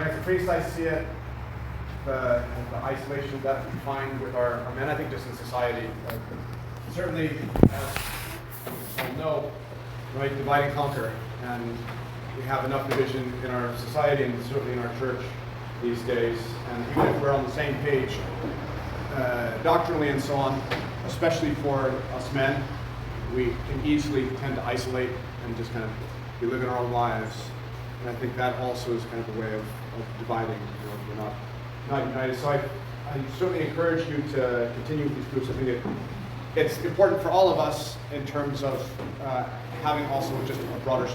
as a priest, I see it, the isolation that we find with our men, I think just in society. Certainly, as we all know, right, divide and conquer. And we have enough division in our society and certainly in our church these days. And even if we're on the same page, doctrinally and so on, especially for us men, we can easily tend to isolate and just kind of be living our own lives. And I think that also is kind of a way of dividing. You know, we're not united. So I certainly encourage you to continue with these groups. I think it's important for all of us in terms of having also just a broader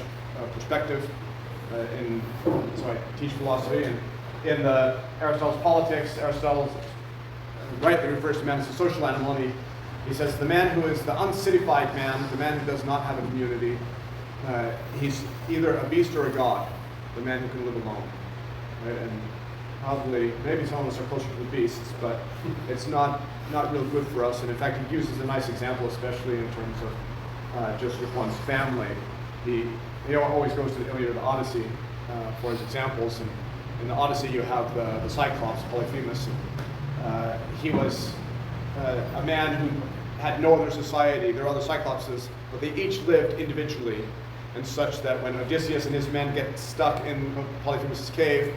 perspective. So I teach philosophy, and in Aristotle's Politics, Aristotle rightly refers to man as a social animal, and he says the man who is the uncitified man, the man who does not have a community, he's either a beast or a god, the man who can live alone. Right? And probably, maybe some of us are closer to the beasts, but it's not real good for us. And in fact, he uses a nice example, especially in terms of just with one's family. He always goes to the Iliad or the Odyssey for his examples. And in the Odyssey, you have the Cyclops, Polyphemus. He was a man who had no other society. There are other Cyclopses, but they each lived individually, and such that when Odysseus and his men get stuck in Polyphemus' cave,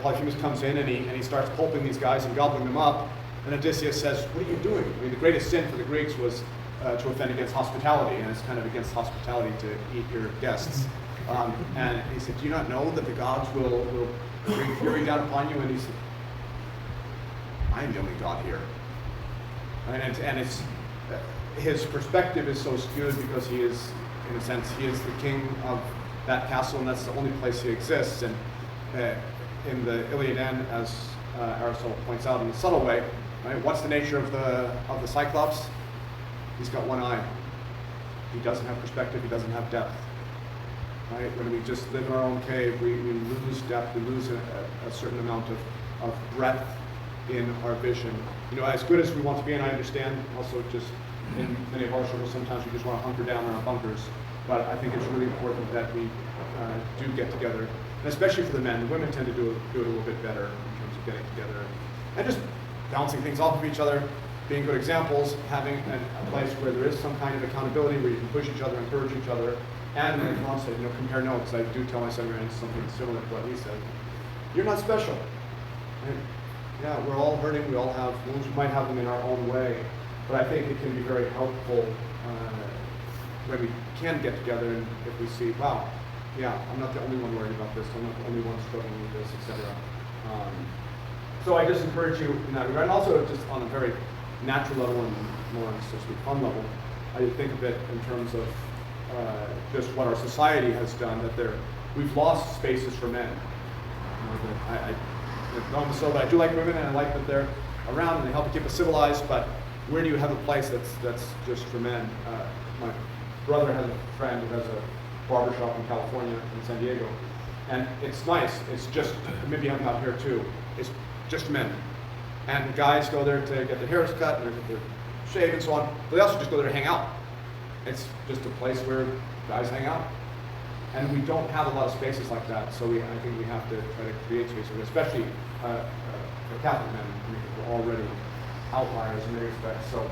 Polyphemus comes in and he starts pulping these guys and gobbling them up. And Odysseus says, "What are you doing?" I mean, the greatest sin for the Greeks was to offend against hospitality, and it's kind of against hospitality to eat your guests. And he said, "Do you not know that the gods will bring fury down upon you?" And he said, "I am the only god here." And it's his perspective is so skewed because he is, in a sense, he is the king of that castle, and that's the only place he exists. And in the Iliad, as Aristotle points out in a subtle way, right? What's the nature of the Cyclops? He's got one eye. He doesn't have perspective. He doesn't have depth. Right? When we just live in our own cave, we lose depth. We lose a certain amount of breadth in our vision. You know, as good as we want to be, and I understand also just in many of our circles, sometimes we just want to hunker down in our bunkers. But I think it's really important that we do get together, and especially for the men. The women tend to do it a little bit better in terms of getting together and just bouncing things off of each other, being good examples, having a place where there is some kind of accountability, where you can push each other, encourage each other, and as Ron said, compare notes. I do tell my seminarians something similar to what he said. You're not special. Right? Yeah, we're all hurting. We all have wounds. We might have them in our own way, but I think it can be very helpful when we can get together and if we see, wow, yeah, I'm not the only one worried about this. I'm not the only one struggling with this, etc. So I just encourage you in that regard, and also just on a very natural level and more, so to speak, fun level. I think of it in terms of just what our society has done. That we've lost spaces for men. But I do like women, and I like that they're around and they help to keep us civilized. But where do you have a place that's just for men? My brother has a friend who has a barbershop in California, in San Diego, and it's nice. It's just, maybe I'm out here too. It's just men, and guys go there to get their hair cut and get their shave and so on. But they also just go there to hang out. It's just a place where guys hang out. And we don't have a lot of spaces like that, so I think we have to try to create spaces, especially for Catholic men. I mean, we're already outliers in many respects. So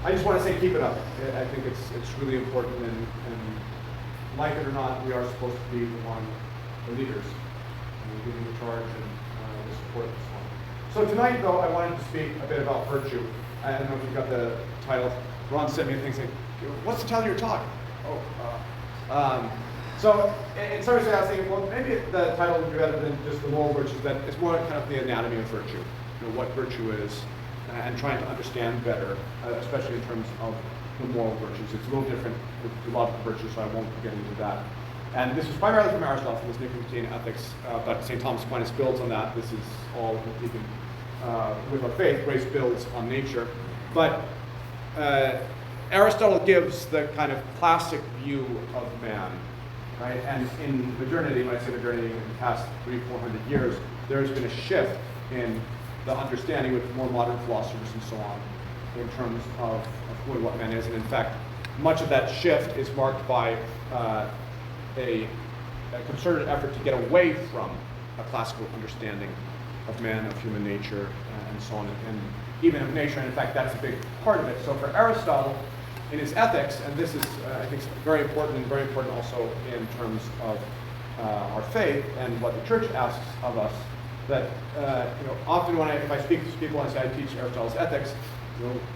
I just want to say, keep it up. I think it's really important, and like it or not, we are supposed to be the leaders, and giving the charge and the support and so on. So tonight, though, I wanted to speak a bit about virtue. I don't know if you've got the title. Ron sent me a thing saying, "What's the title of your talk?" So in some ways I was thinking, well, maybe the title would be better than just the moral virtues, that it's more kind of the anatomy of virtue, what virtue is, and trying to understand better, especially in terms of the moral virtues. It's a little different with a lot of the virtues, so I won't get into that. And this is primarily from Aristotle, from his Nicomachean Ethics, but St. Thomas Aquinas builds on that. This is all even with our faith, grace builds on nature. But Aristotle gives the kind of classic view of man. Right? And in modernity, when I say modernity, in the past 300-400 years, there has been a shift in the understanding with more modern philosophers and so on, in terms of who and what man is. And in fact, much of that shift is marked by a concerted effort to get away from a classical understanding of man, of human nature, and so on, and even of nature. And in fact, that's a big part of it. So for Aristotle, in his ethics, and this is, I think, very important, and very important also in terms of our faith and what the church asks of us, that often if I speak to people and say I teach Aristotle's ethics,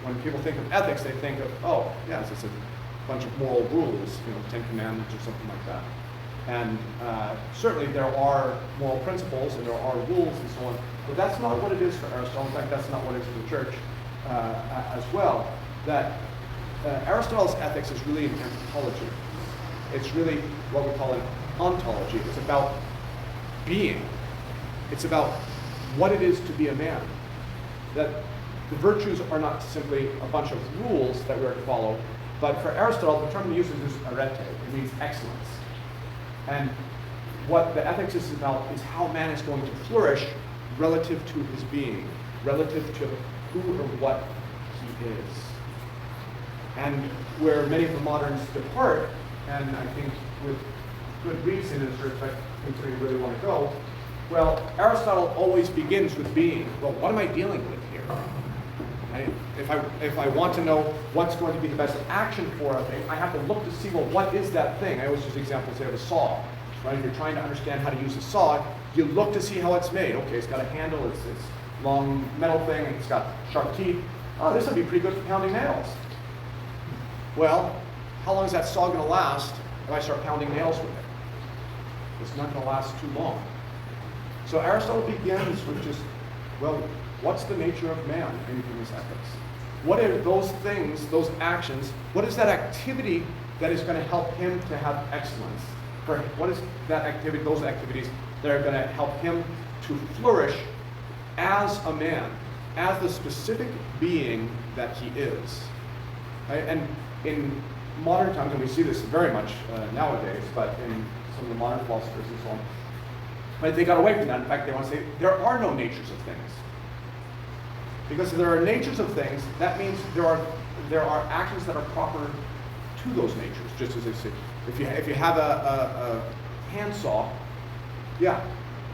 when people think of ethics, they think of, oh, yes, it's a bunch of moral rules, 10 Commandments or something like that. And certainly there are moral principles and there are rules and so on, but that's not what it is for Aristotle. In fact, that's not what it is for the church as well. That Aristotle's ethics is really an anthropology. It's really what we call an ontology. It's about being. It's about what it is to be a man. That the virtues are not simply a bunch of rules that we are to follow, but for Aristotle, the term he uses is arete. It means excellence. And what the ethics is about is how man is going to flourish relative to his being, relative to who or what he is. And where many of the moderns depart, and I think with good reason, in sort of considering you really want to go, well, Aristotle always begins with being. Well, what am I dealing with here? If I want to know what's going to be the best action for a thing, I have to look to see, well, what is that thing? I always use examples of a saw. Right? If you're trying to understand how to use a saw, you look to see how it's made. Okay, it's got a handle, it's long metal thing, and it's got sharp teeth. Oh, this would be pretty good for pounding nails. Well, how long is that saw going to last if I start pounding nails with it? It's not going to last too long. So Aristotle begins with just, well, what's the nature of man in his ethics? What are those things, those actions, what is that activity that is going to help him to have excellence? What is that activity, those activities that are going to help him to flourish as a man, as the specific being that he is? Right? And in modern times, and we see this very much nowadays, but in some of the modern philosophers and so on, but they got away from that. In fact, they want to say there are no natures of things. Because if there are natures of things, that means there are actions that are proper to those natures, just as they say. If you have a handsaw, yeah,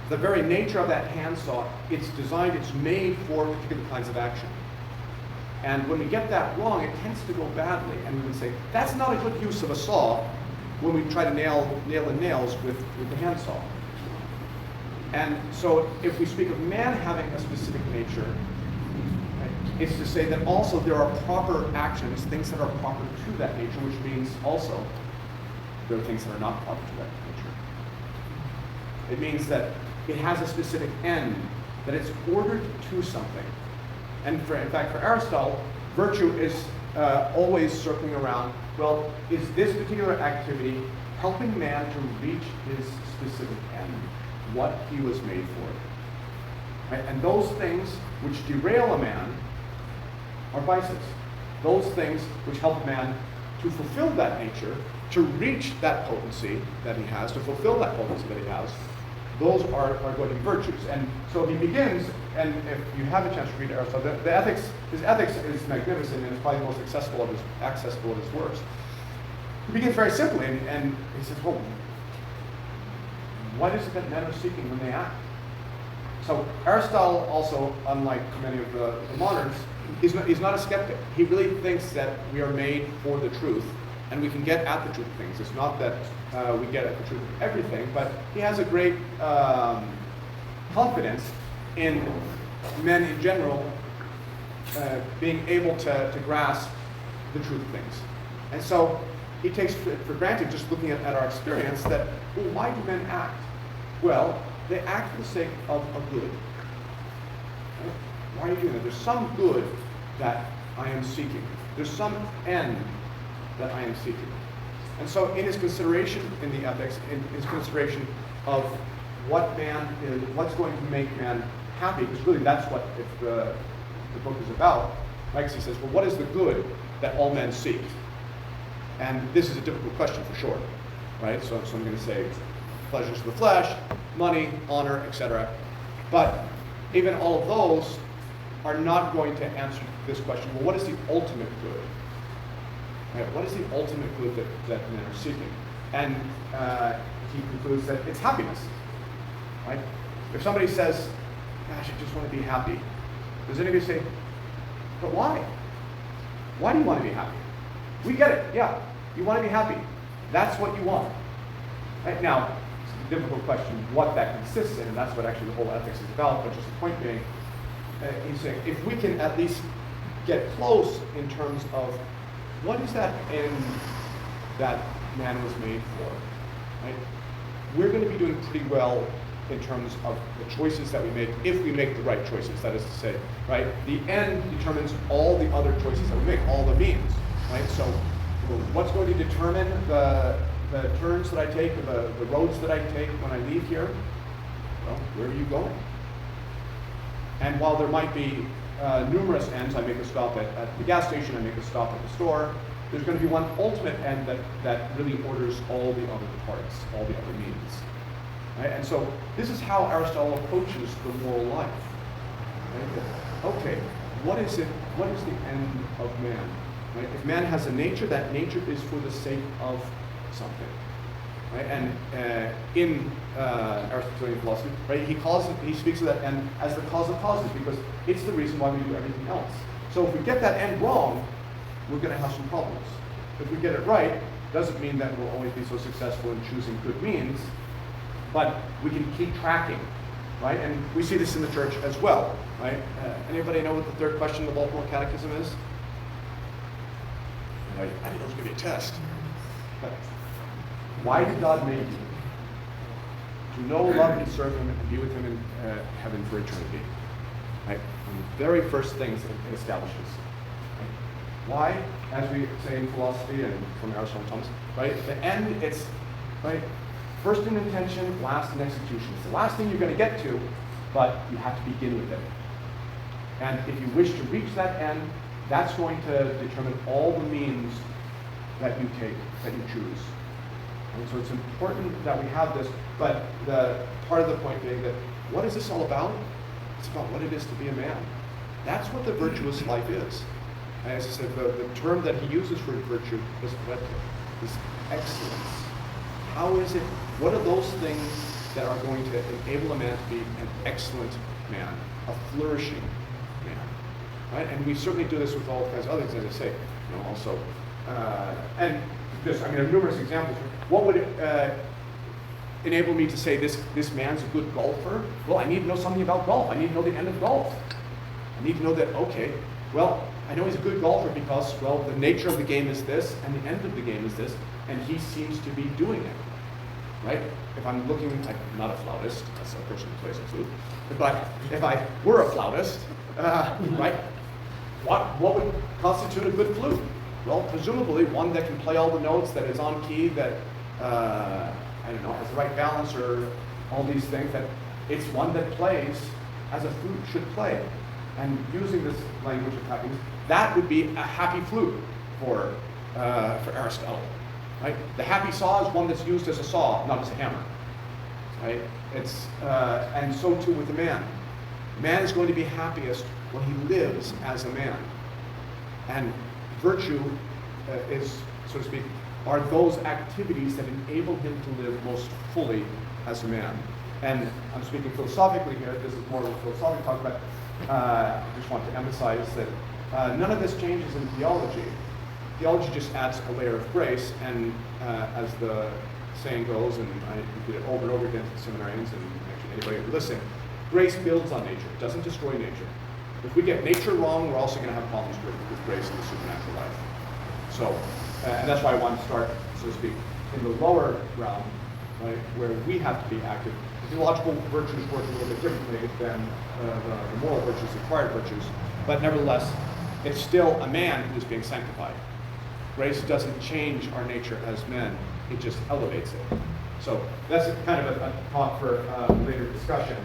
the very nature of that handsaw, it's designed, it's made for particular kinds of action. And when we get that wrong, it tends to go badly. And we would say, that's not a good use of a saw when we try to nail the nails with the handsaw. And so if we speak of man having a specific nature, right, it's to say that also there are proper actions, things that are proper to that nature, which means also there are things that are not proper to that nature. It means that it has a specific end, that it's ordered to something. And in fact, for Aristotle, virtue is always circling around, well, is this particular activity helping man to reach his specific end, what he was made for? Right? And those things which derail a man are vices. Those things which help man to fulfill that nature, to reach that potency that he has, to fulfill that potency that he has, those are going to be virtues. And so he begins, and if you have a chance to read Aristotle, his ethics is magnificent, and it's probably the most accessible of his works. He begins very simply, and he says, well, what is it that men are seeking when they act? So Aristotle also, unlike many of the moderns, he's not a skeptic. He really thinks that we are made for the truth, and we can get at the truth of things. It's not that we get at the truth of everything, but he has a great confidence in men in general being able to grasp the truth of things. And so he takes for granted, just looking at our experience, that, well, why do men act? Well, they act for the sake of good. Right? Why are you doing that? There's some good that I am seeking. There's some end that I am seeking. And so in his consideration in the ethics, in his consideration of what man is, what's going to make man happy, because really that's what the book is about, right? He says, well, what is the good that all men seek? And this is a difficult question for sure, right? So I'm going to say pleasures of the flesh, money, honor, etc. But even all of those are not going to answer this question, well, what is the ultimate good? Right? What is the ultimate good that men are seeking? And he concludes that it's happiness, right? If somebody says, gosh, I just want to be happy, does anybody say, but why? Why do you want to be happy? We get it, yeah. You want to be happy. That's what you want. Right? Now, it's a difficult question what that consists in, and that's what actually the whole ethics is about, but just the point being, he's saying, if we can at least get close in terms of what is that end that man was made for, right? We're going to be doing pretty well in terms of the choices that we make, if we make the right choices, that is to say, right? The end determines all the other choices that we make, all the means, right? So what's going to determine the turns that I take, or the roads that I take when I leave here? Well, where are you going? And while there might be numerous ends, I make a stop at the gas station, I make a stop at the store, there's going to be one ultimate end that really orders all the other parts, all the other means. Right? And so this is how Aristotle approaches the moral life. Right? Okay, what is it? What is the end of man? Right? If man has a nature, that nature is for the sake of something. Right? And in Aristotelian philosophy, right, he speaks of that end as the cause of causes, because it's the reason why we do everything else. So if we get that end wrong, we're going to have some problems. If we get it right, doesn't mean that we'll always be so successful in choosing good means, but we can keep tracking, right? And we see this in the church as well, right? Anybody know what the third question of the Baltimore Catechism is? I didn't know it was going to be a test. But why did God make you? To know, love, and serve Him, and be with Him in heaven for eternity. Right? One of the very first things it establishes. Why? As we say in philosophy and from Aristotle and Thomas, right? The end, it's right. First in intention, last in execution. It's the last thing you're going to get to, but you have to begin with it. And if you wish to reach that end, that's going to determine all the means that you take, that you choose. And so it's important that we have this, but the part of the point being that what is this all about? It's about what it is to be a man. That's what the virtuous life is. And as I said, the term that he uses for virtue is excellence. How is it, what are those things that are going to enable a man to be an excellent man, a flourishing man? Right? And we certainly do this with all kinds of other things, as I say, also. And this, there are numerous examples. What would enable me to say this man's a good golfer? Well, I need to know something about golf. I need to know the end of golf. I need to know that, okay, well, I know he's a good golfer because, well, the nature of the game is this, and the end of the game is this, and he seems to be doing it, right? If I'm looking, I'm not a flautist, that's a person who plays a flute, but if I were a flautist, right, what would constitute a good flute? Well, presumably one that can play all the notes, that is on key, that, has the right balance, or all these things, that it's one that plays as a flute should play. And using this language of happiness, that would be a happy flute for Aristotle, right? The happy saw is one that's used as a saw, not as a hammer, right? It's and so too with the man. Man is going to be happiest when he lives as a man, and virtue is, so to speak, are those activities that enable him to live most fully as a man. And I'm speaking philosophically here. This is more of a philosophical talk, but I just want to emphasize that none of this changes in theology. Theology just adds a layer of grace, and as the saying goes, and I repeat it over and over again to the seminarians and actually anybody who listens, grace builds on nature, it doesn't destroy nature. If we get nature wrong, we're also going to have problems with grace in the supernatural life. So, and that's why I want to start, so to speak, in the lower realm, right, where we have to be active. Theological virtues work a little bit differently than the moral virtues, the required virtues, but nevertheless, it's still a man who's being sanctified. Grace doesn't change our nature as men, it just elevates it. So that's kind of a talk for later discussion.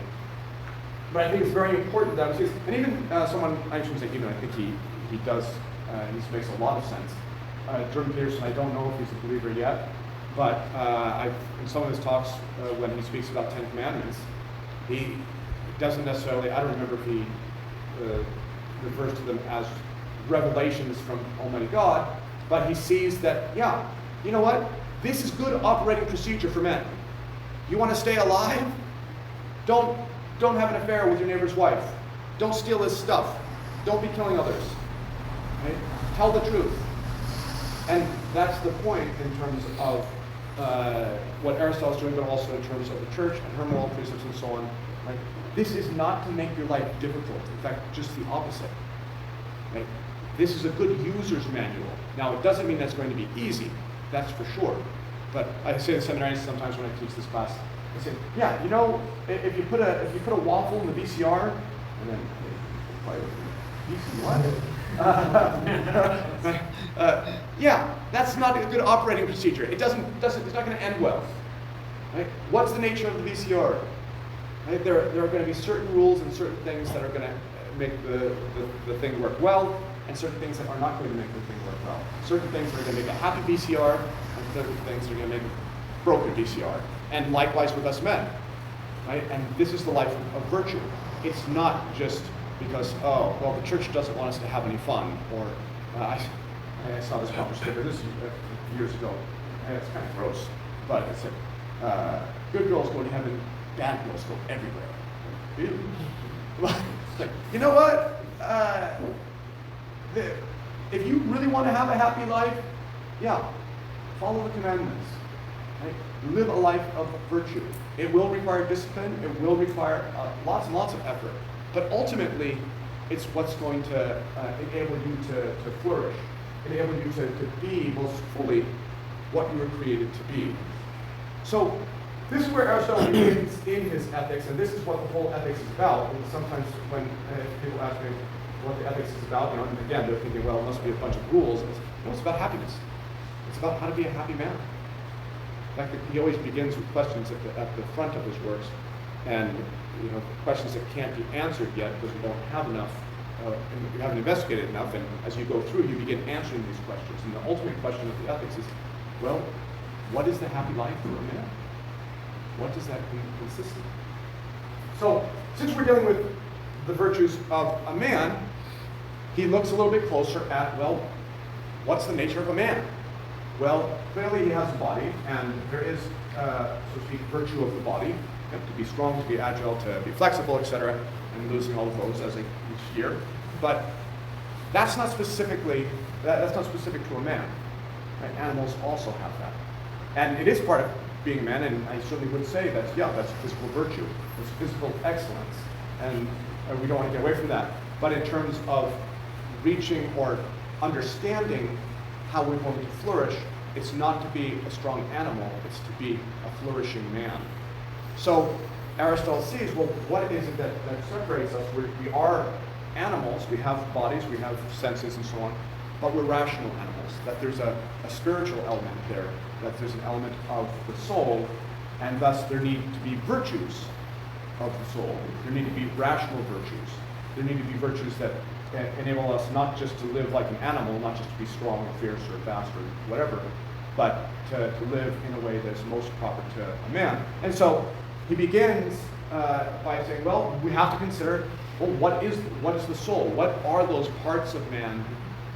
But I think it's very important that, and even someone, I shouldn't say even, I think he does, and this makes a lot of sense. Jordan Peterson, I don't know if he's a believer yet, but in some of his talks, when he speaks about 10 Commandments, he doesn't necessarily, I don't remember if he refers to them as revelations from Almighty God, but he sees that, yeah, you know what? This is good operating procedure for men. You want to stay alive? Don't Don't have an affair with your neighbor's wife. Don't steal his stuff. Don't be killing others. Right? Tell the truth. And that's the point in terms of what Aristotle's doing, but also in terms of the church and her moral precepts and so on. Right? This is not to make your life difficult. In fact, just the opposite. Right? This is a good user's manual. Now, it doesn't mean that's going to be easy. That's for sure. But I say to seminarians sometimes when I teach this class, I say, yeah, you know, if you put a waffle in the VCR, and then yeah, that's not a good operating procedure. It's not going to end well. Right? What's the nature of the VCR? Right? There are going to be certain rules and certain things that are going to make the thing work well, and certain things that are not going to make the thing work well. Certain things that are going to make a happy VCR, and certain things that are going to make a broken VCR. And likewise with us men. Right? And this is the life of virtue. It's not just because, oh, well, the church doesn't want us to have any fun, or I saw this bumper sticker this years ago, and it's kind of gross, but it said, good girls go to heaven, bad girls go everywhere. Really? Like, you know what? If you really want to have a happy life, yeah, follow the commandments. Right? Live a life of virtue. It will require discipline. It will require lots and lots of effort. But ultimately, it's what's going to enable you to flourish, enable you to be most fully what you were created to be. So this is where Aristotle begins in his ethics, and this is what the whole ethics is about. And sometimes when people ask me what the ethics is about, and again, they're thinking, well, it must be a bunch of rules. It's about happiness. It's about how to be a happy man. In fact, he always begins with questions at the front of his works, and questions that can't be answered yet because we don't have enough, we haven't investigated enough, and as you go through, you begin answering these questions. And the ultimate question of the ethics is, well, what is the happy life for a man? What does that consist of? So, since we're dealing with the virtues of a man, he looks a little bit closer at, well, what's the nature of a man? Well, clearly he has a body, and there is, so to speak, virtue of the body. To be strong, to be agile, to be flexible, etc., and losing all of those as each year. But that's not specifically that's not specific to a man. Right? Animals also have that, and it is part of being a man. And I certainly would say that's physical virtue, it's physical excellence, and we don't want to get away from that. But in terms of reaching or understanding how we're going to flourish, it's not to be a strong animal; it's to be a flourishing man. So Aristotle sees, well, what is it that separates us? We are animals, we have bodies, we have senses and so on, but we're rational animals, that there's a spiritual element there, that there's an element of the soul, and thus there need to be virtues of the soul. There need to be rational virtues. There need to be virtues that enable us not just to live like an animal, not just to be strong or fierce or fast or whatever, but to live in a way that's most proper to a man. And so he begins by saying, well, we have to consider, well, what is the soul? What are those parts of man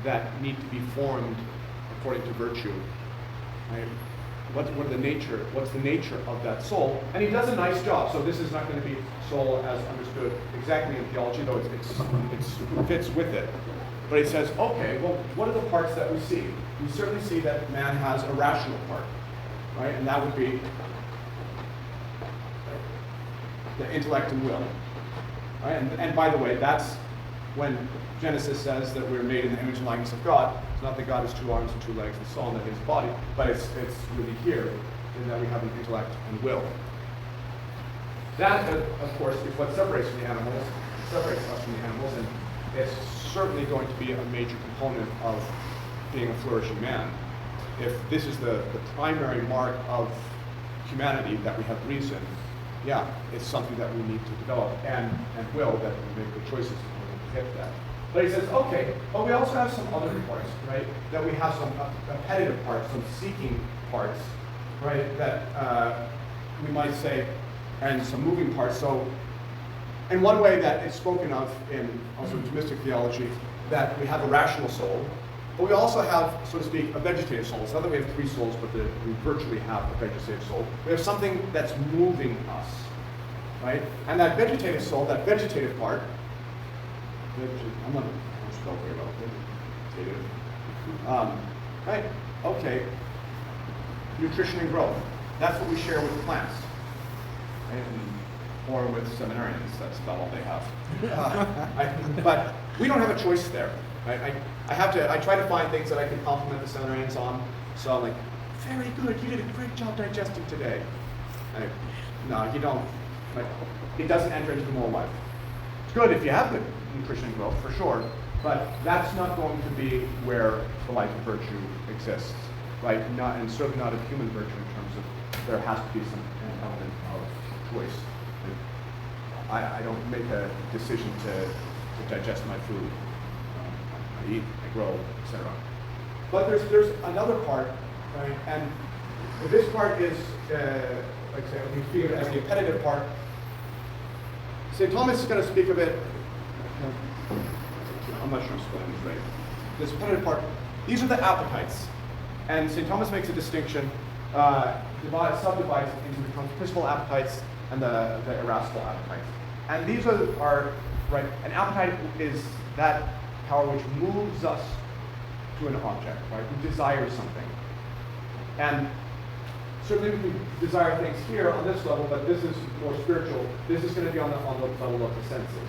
that need to be formed according to virtue? Right? What's the nature of that soul? And he does a nice job. So this is not going to be soul as understood exactly in theology, though it fits with it. But he says, okay, well, what are the parts that we see? We certainly see that man has a rational part, right? And that would be the intellect and will. Right? And by the way, that's when Genesis says that we're made in the image and likeness of God. It's not that God has 2 arms and 2 legs and so on, that his body, but it's really here in that we have an intellect and will. That, of course, is what separates us from the animals, and it's certainly going to be a major component of being a flourishing man. If this is the primary mark of humanity, that we have reason, yeah, it's something that we need to develop and will, that we make the choices to hit that. But he says, okay, but we also have some other parts, right? That we have some appetitive parts, some seeking parts, right? That we might say, and some moving parts. So, in one way that is spoken of in also Thomistic theology, that we have a rational soul, but we also have, so to speak, a vegetative soul. It's not that we have 3 souls, but we virtually have a vegetative soul. We have something that's moving us. right? And that vegetative soul, that vegetative part, I'm going to spell for you about vegetative. Right? Okay. Nutrition and growth. That's what we share with plants. Or with seminarians, that's about all they have. But we don't have a choice there. I try to find things that I can compliment the seminarians on. So I'm like, very good, you did a great job digesting today. No, you don't. It doesn't enter into the moral life. It's good if you have good nutrition and growth, for sure, but that's not going to be where the life of virtue exists, right? Not, and certainly not of human virtue in terms of there has to be some element of choice. I don't make a decision to digest my food. I eat, I grow, etc. But there's another part, right? And this part is, like I say, we feel it as the appetitive part. St. Thomas is going to speak of it. I'm not sure I'm spelling this right. This appetitive part, these are the appetites. And St. Thomas makes a distinction, subdivides it into the concupiscible appetites and the irascible appetites. And these are right, an appetite is that power which moves us to an object, right? We desire something. And certainly we can desire things here on this level, but this is more spiritual. This is going to be on the level of the senses.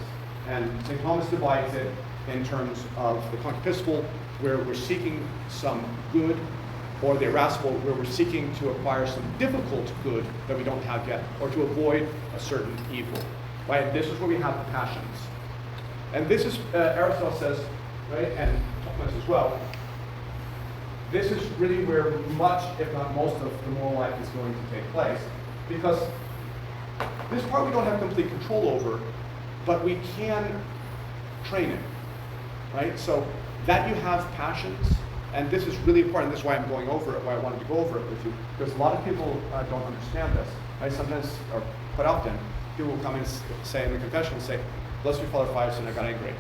And St. Thomas divides it in terms of the concupiscible, where we're seeking some good, or the irascible, where we're seeking to acquire some difficult good that we don't have yet, or to avoid a certain evil. Right? This is where we have the passions. And this is, Aristotle says, right, and Thomas as well, this is really where much, if not most, of the moral life is going to take place. Because this part we don't have complete control over, but we can train it. Right? So that you have passions, and this is really important, this is why I'm going over it, why I wanted to go over it with you, because a lot of people don't understand this. Right? Sometimes, or quite often, people will come and say in the confession, say, bless me, Father, Fire, sin, I got angry.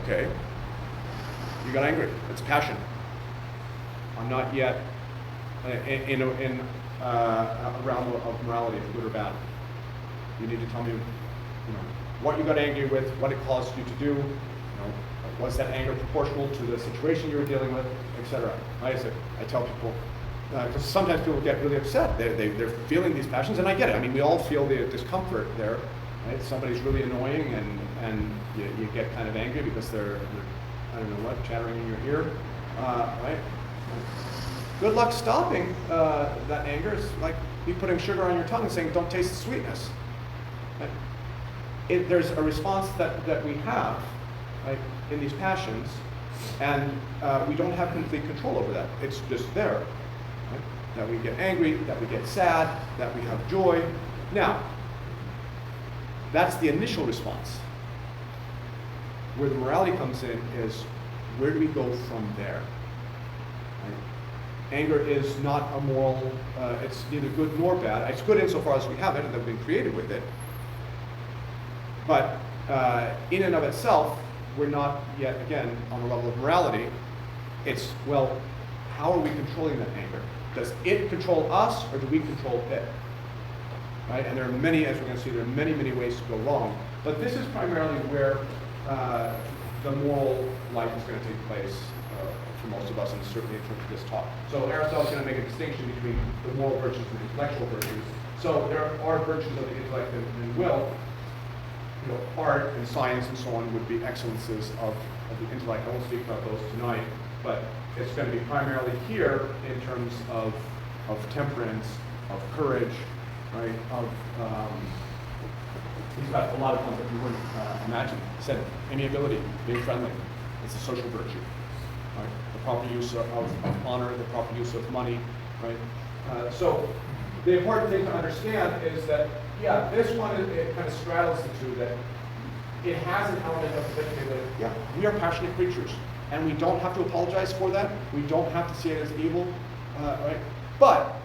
Okay. You got angry. It's passion. I'm not yet in a realm of morality, good or bad. You need to tell me, what you got angry with, what it caused you to do, was that anger proportional to the situation you were dealing with, etc. I tell people, because sometimes people get really upset. They're feeling these passions, and I get it. I mean, we all feel the discomfort there. Right? Somebody's really annoying, and you get kind of angry because they're I don't know what, chattering in your ear, right? Good luck stopping that anger. It's like you putting sugar on your tongue and saying, don't taste the sweetness. Right? There's a response that we have, right, in these passions, and we don't have complete control over that. It's just there. Right? That we get angry, that we get sad, that we have joy. Now, that's the initial response. Where the morality comes in is, where do we go from there? Right? Anger is not a moral, it's neither good nor bad. It's good insofar as we have it and that we've been created with it. But in and of itself, we're not yet, again, on the level of morality. It's, well, how are we controlling that anger? Does it control us, or do we control it? Right? And there are many, as we're going to see, there are many, many ways to go wrong. But this is primarily where the moral life is going to take place for most of us, and certainly in terms of this talk. So Aristotle is going to make a distinction between the moral virtues and the intellectual virtues. So there are virtues of the intellect and will. Art and science and so on would be excellences of the intellect. I won't speak about those tonight, but it's going to be primarily here in terms of temperance, of courage, right? He's got a lot of concepts you wouldn't imagine. He said amiability, being friendly, it's a social virtue. Right? The proper use of honor, the proper use of money, right? So the important thing to understand is that, yeah, this one, it kind of straddles the two, that it has an element of that, yeah, we are passionate creatures, and we don't have to apologize for that. We don't have to see it as evil, right? But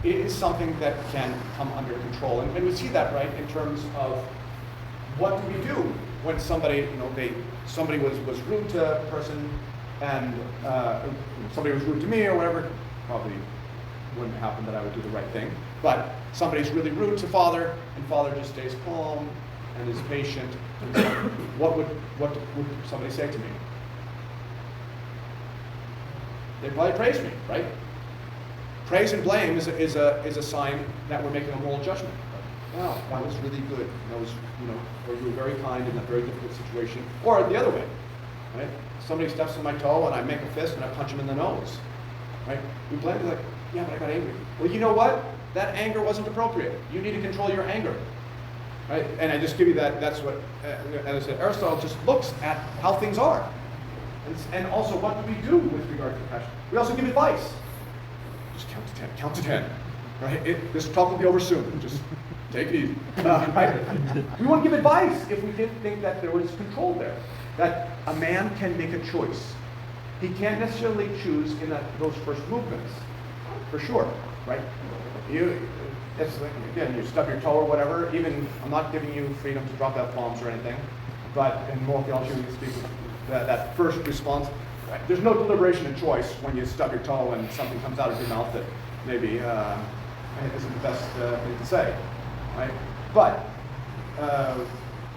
it is something that can come under control, and we see that, right, in terms of what do we do when somebody, somebody was rude to a person, and somebody was rude to me or whatever, probably wouldn't happen that I would do the right thing. But somebody's really rude to father, and father just stays calm and is patient. And so what would somebody say to me? They'd probably praise me, right? Praise and blame is a sign that we're making a moral judgment. Wow, that was really good. That was, or you were very kind in a very difficult situation. Or the other way, right? Somebody steps on my toe and I make a fist and I punch him in the nose, right? We blame, like, yeah, but I got angry. Well, you know what? That anger wasn't appropriate. You need to control your anger, right? And I just give you that. That's what, as I said, Aristotle just looks at how things are, and also what do we do with regard to passion. We also give advice. Just count to 10. Count to 10. Right? This talk will be over soon. Just take it easy. Right? We want to give advice if we didn't think that there was control there. That a man can make a choice. He can't necessarily choose in those first movements, for sure. Right? Again, you stub your toe or whatever. Even I'm not giving you freedom to drop F-bombs or anything, but in moral theology we speak that first response. Right. There's no deliberation and choice when you stub your toe and something comes out of your mouth that maybe isn't the best thing to say, right? But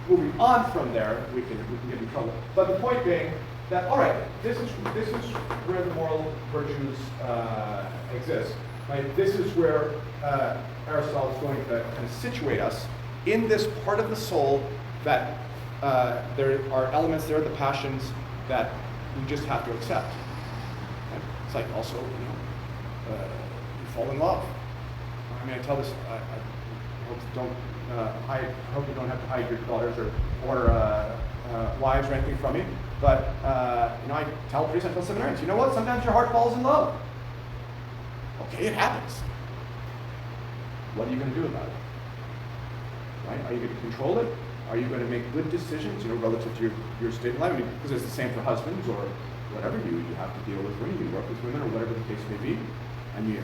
moving on from there, we can get in trouble. But the point being that, all right, this is where the moral virtues exist, right? This is where Aristotle is going to kind of situate us in this part of the soul that there are elements there, the passions that we just have to accept. And it's like also, you fall in love. I mean, I tell this. I hope you don't have to hide your daughters or wives or anything from me. But I tell priests, I tell seminarians, you know what? Sometimes your heart falls in love. Okay, it happens. What are you going to do about it? Right? Are you going to control it? Are you going to make good decisions, relative to your state of life? Because it's the same for husbands or whatever. You have to deal with women, you work with women, or whatever the case may be, and you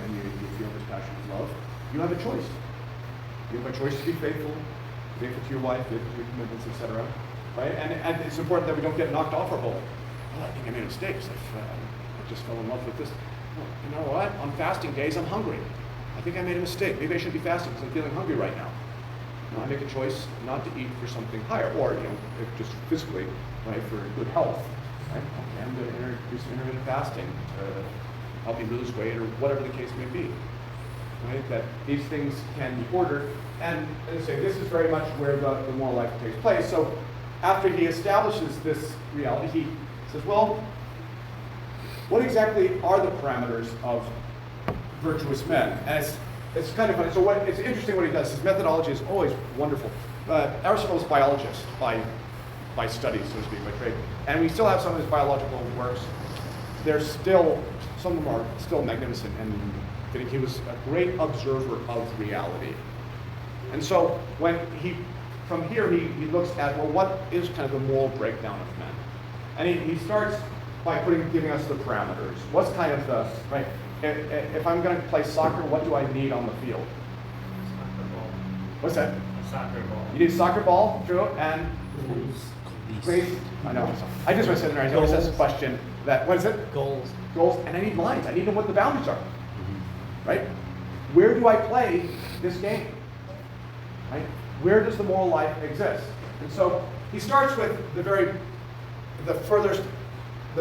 feel this passion of love. You have a choice. You have a choice to be faithful to your wife, faithful to your commitments, etc. Right? And it's important that we don't get knocked off our bowl. Oh, I think I made mistakes. I just fell in love with this. Well, you know what? On fasting days, I'm hungry. I think I made a mistake. Maybe I should be fasting because I'm feeling hungry right now. I make a choice not to eat for something higher, or if just physically, right, for good health. Right? Okay, I'm going to introduce intermittent fasting to help me lose weight, or whatever the case may be. Right? That these things can be ordered, and as I say, this is very much where the moral life takes place. So, after he establishes this reality, he says, "Well, what exactly are the parameters of virtuous men?" And it's kind of funny. So it's interesting what he does. His methodology is always wonderful. Aristotle's a biologist by study, so to speak, by trade. And we still have some of his biological works. Some of them are still magnificent, and he was a great observer of reality. And so from here he looks at, well, what is kind of the moral breakdown of men? And he starts by giving us the parameters. What's kind of the, right? If I'm going to play soccer, what do I need on the field? Soccer ball. What's that? A soccer ball. You need a soccer ball, true, and great. I know. I just went to seminary. I always ask this question. What is it? Goals. And I need lines. I need to know what the boundaries are. Right? Where do I play this game? Right? Where does the moral life exist? And so he starts with the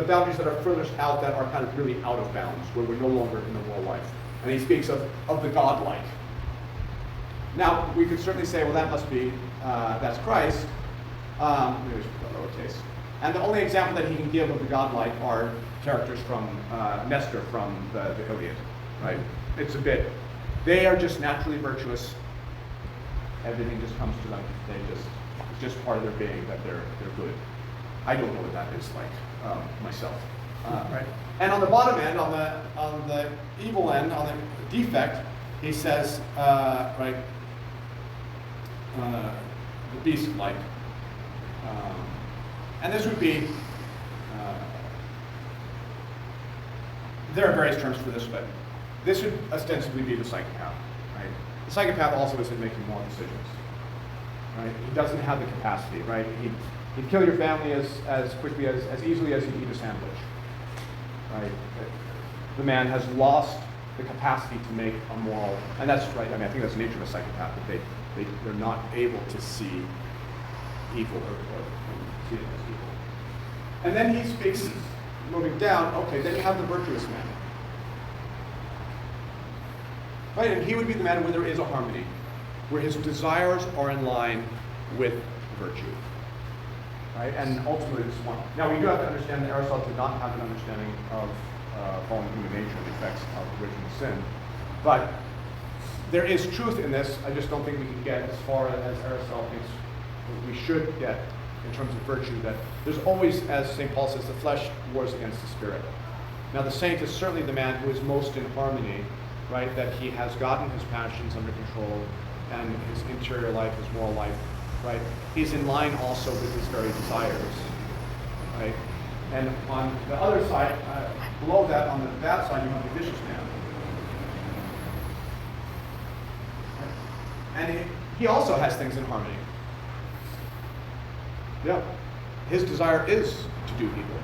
boundaries that are furthest out, that are kind of really out of bounds, where we're no longer in the moral life. And he speaks of the godlike. Now, we could certainly say, well, that must be, that's Christ. Maybe we should put lowercase. And the only example that he can give of the godlike are characters from Nestor from the Iliad, right? They are just naturally virtuous. Everything just comes to them. It's just part of their being that they're good. I don't know what that is like myself, right? And on the bottom end, on the evil end, on the defect, he says, right, the beast-like, and this would be. There are various terms for this, but this would ostensibly be the psychopath, right? The psychopath also isn't making moral decisions, right? He doesn't have the capacity, right? He'd kill your family as quickly, as easily as he'd eat a sandwich, right? The man has lost the capacity to make a moral, and that's right, I mean, I think that's the nature of a psychopath, that they're not able to see evil or see it as evil. And then he speaks, moving down, okay, then you have the virtuous man. Right, and he would be the man where there is a harmony, where his desires are in line with virtue. Right, and ultimately this one. Now we do have to understand that Aristotle did not have an understanding of fallen human nature and the effects of original sin. But there is truth in this. I just don't think we can get as far as Aristotle thinks we should get in terms of virtue, that there's always, as St. Paul says, the flesh wars against the spirit. Now the saint is certainly the man who is most in harmony, right, that he has gotten his passions under control and his interior life, his moral life, right, he's in line also with his very desires, right? And on the other side, below that, on the bad side, you have the vicious man. And he also has things in harmony. Yeah. His desire is to do evil.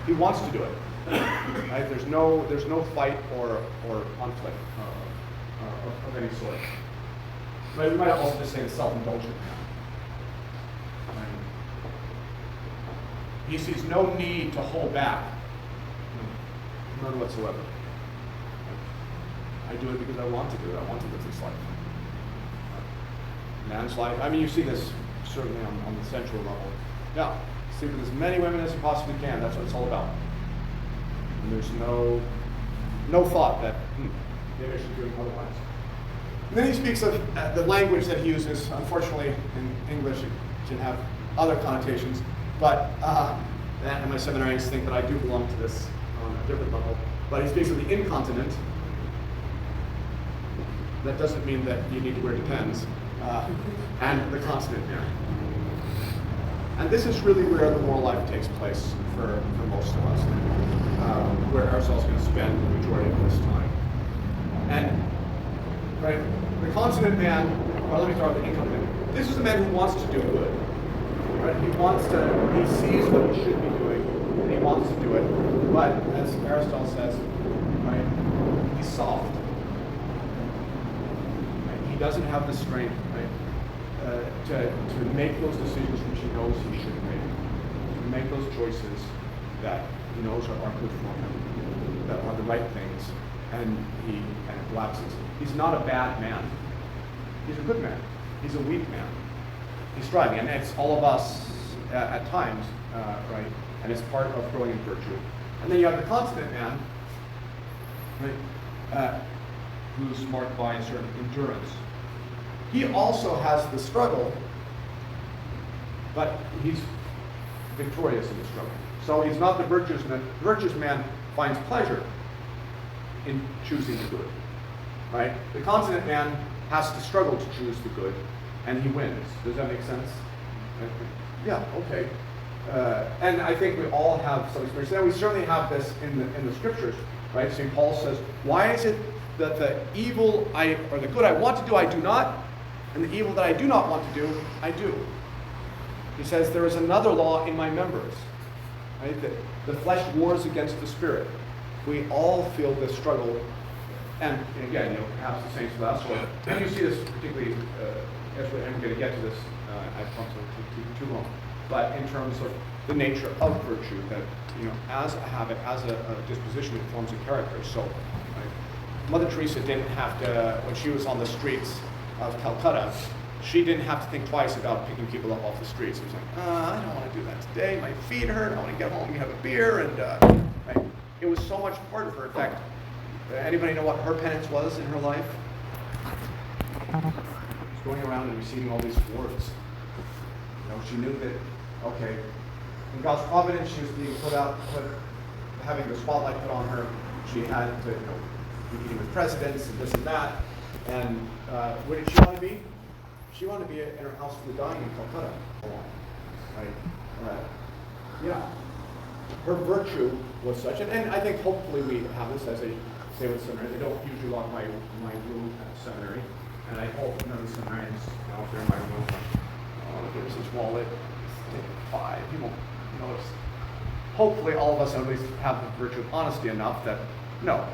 He wants to do it. Right? There's no fight or conflict of any sort. But we might also just say the self-indulgent man. He sees no need to hold back. None whatsoever. I do it because I want to do it. I want to live this life. Man's life, I mean, you see this certainly on the sensual level. Yeah, sleep with as many women as you possibly can. That's what it's all about. And there's no thought that maybe I should do it otherwise. And then he speaks of the language that he uses. Unfortunately, in English, it can have other connotations. But, and my seminarians think that I do belong to this on a different level. But he speaks of the incontinent. That doesn't mean that you need to wear Depends. And the continent man. And this is really where the moral life takes place for most of us, where Aristotle's going to spend the majority of his time. And right, the continent man, well, let me start with the incontinent. This is the man who wants to do good. Right? He sees what he should be doing, and he wants to do it. But as Aristotle says, right, he's soft. Right? He doesn't have the strength, right, to make those decisions which he knows he should make, to make those choices that he knows are good for him, that are the right things, and he collapses. He's not a bad man. He's a good man. He's a weak man. He's striving, and it's all of us at times, right? And it's part of growing in virtue. And then you have the continent man, right? Who's marked by a certain endurance. He also has the struggle, but he's victorious in the struggle. So he's not the virtuous man. The virtuous man finds pleasure in choosing the good, right? The continent man has to struggle to choose the good, and he wins. Does that make sense? Yeah, okay. And I think we all have some experience. And we certainly have this in the scriptures, right? St. Paul says, why is it that the evil or the good I want to do, I do not, and the evil that I do not want to do, I do? He says, there is another law in my members, right? That the flesh wars against the spirit. We all feel this struggle, and again, perhaps the saints of last one. And you see this particularly, I'm going to get to this, I promise not to keep too long, but in terms of the nature of virtue, that, as a habit, as a disposition, it forms a character. So, right? Mother Teresa didn't have to, when she was on the streets of Calcutta, she didn't have to think twice about picking people up off the streets. It was like, I don't want to do that today. My feet hurt. I want to get home and have a beer. And right? It was so much part of her. In fact, anybody know what her penance was in her life? She was going around and receiving all these awards. She knew that, okay, in God's providence, she was being having the spotlight put on her. She had to, be meeting with presidents and this and that. And where did she want to be? She wanted to be in her house for the dying in Calcutta. Right? Yeah. Her virtue was such, and I think hopefully we have this, as I say with seminary. They don't usually lock my room at the seminary, and I hope none of the seminarians out there in my room, there's his wallet, take 5. He won't notice. Hopefully all of us at least have the virtue of honesty enough that, no,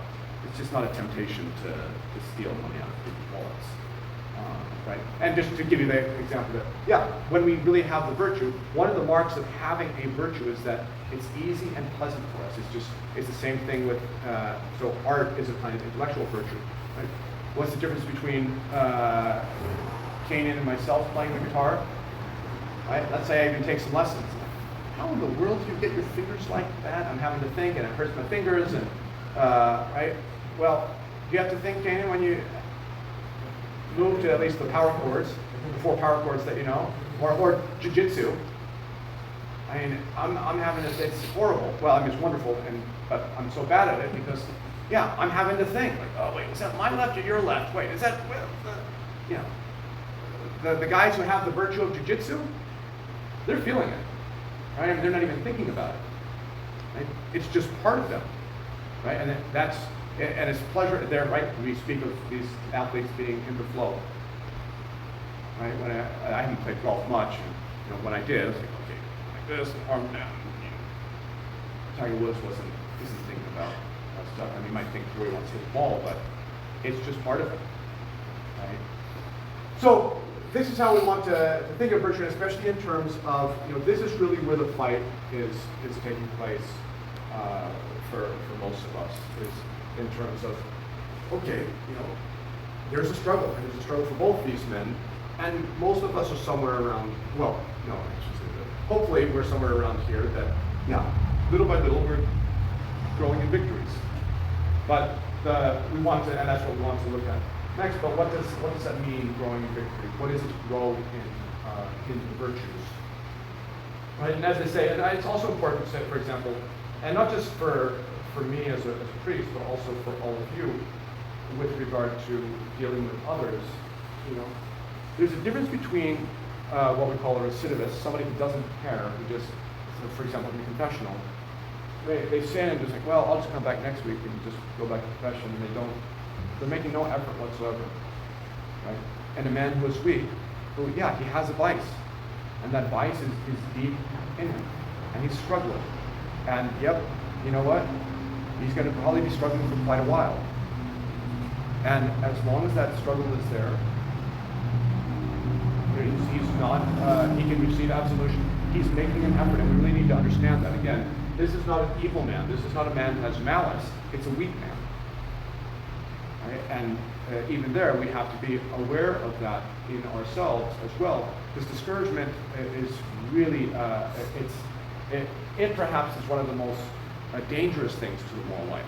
it's just not a temptation to steal money out of people's wallets. Right? And just to give you the example that, yeah, when we really have the virtue, one of the marks of having a virtue is that it's easy and pleasant for us. It's the same thing with, so art is a kind of intellectual virtue, right? What's the difference between Kanan and myself playing the guitar? Right? Let's say I even take some lessons. How in the world do you get your fingers like that? I'm having to think, and it hurts my fingers, and right? Well, you have to think, Kanan, when you move to at least the power chords, the 4 power chords that you know, or jiu-jitsu. I mean, I'm having to, it's horrible. Well, I mean, it's wonderful, but I'm so bad at it because, yeah, I'm having to think, like, oh, wait, is that my left or your left? Wait, is that, well, you know, the guys who have the virtue of jiu-jitsu, they're feeling it, right? I mean, they're not even thinking about it, right? It's just part of them, right? And it's pleasure there, right? We speak of these athletes being in the flow, right? When I haven't played golf much, and you know, when I did, I was like, okay, like this, arm down. You know. Tiger Woods isn't thinking about stuff. I mean, he might think where he wants to hit the ball, but it's just part of it, right? So this is how we want to think of virtue, especially in terms of, you know, this is really where the fight is taking place for most of us. Is in terms of, okay, you know, there's a struggle, and there's a struggle for both these men, and most of us are somewhere around, well, no, I should say that, hopefully we're somewhere around here that, yeah, little by little we're growing in victories. But we want to, and that's what we want to look at next, but what does that mean, growing in victory? What is it to grow in the virtues? Right, and as I say, and it's also important to say, for example, and not just for me as a priest, but also for all of you, with regard to dealing with others, you know, there's a difference between what we call a recidivist, somebody who doesn't care, who just, for example, in the confessional, they say and just like, well, I'll just come back next week and just go back to confession, and they're making no effort whatsoever, right? And a man who is weak, who, yeah, he has a vice, and that vice is deep in him, and he's struggling, and yep, you know what? He's going to probably be struggling for quite a while. And as long as that struggle is there, he can receive absolution. He's making an effort, and we really need to understand that. Again, this is not an evil man. This is not a man who has malice. It's a weak man. Right? And even there, we have to be aware of that in ourselves as well. This discouragement is really, it perhaps is one of the most dangerous things to the moral life.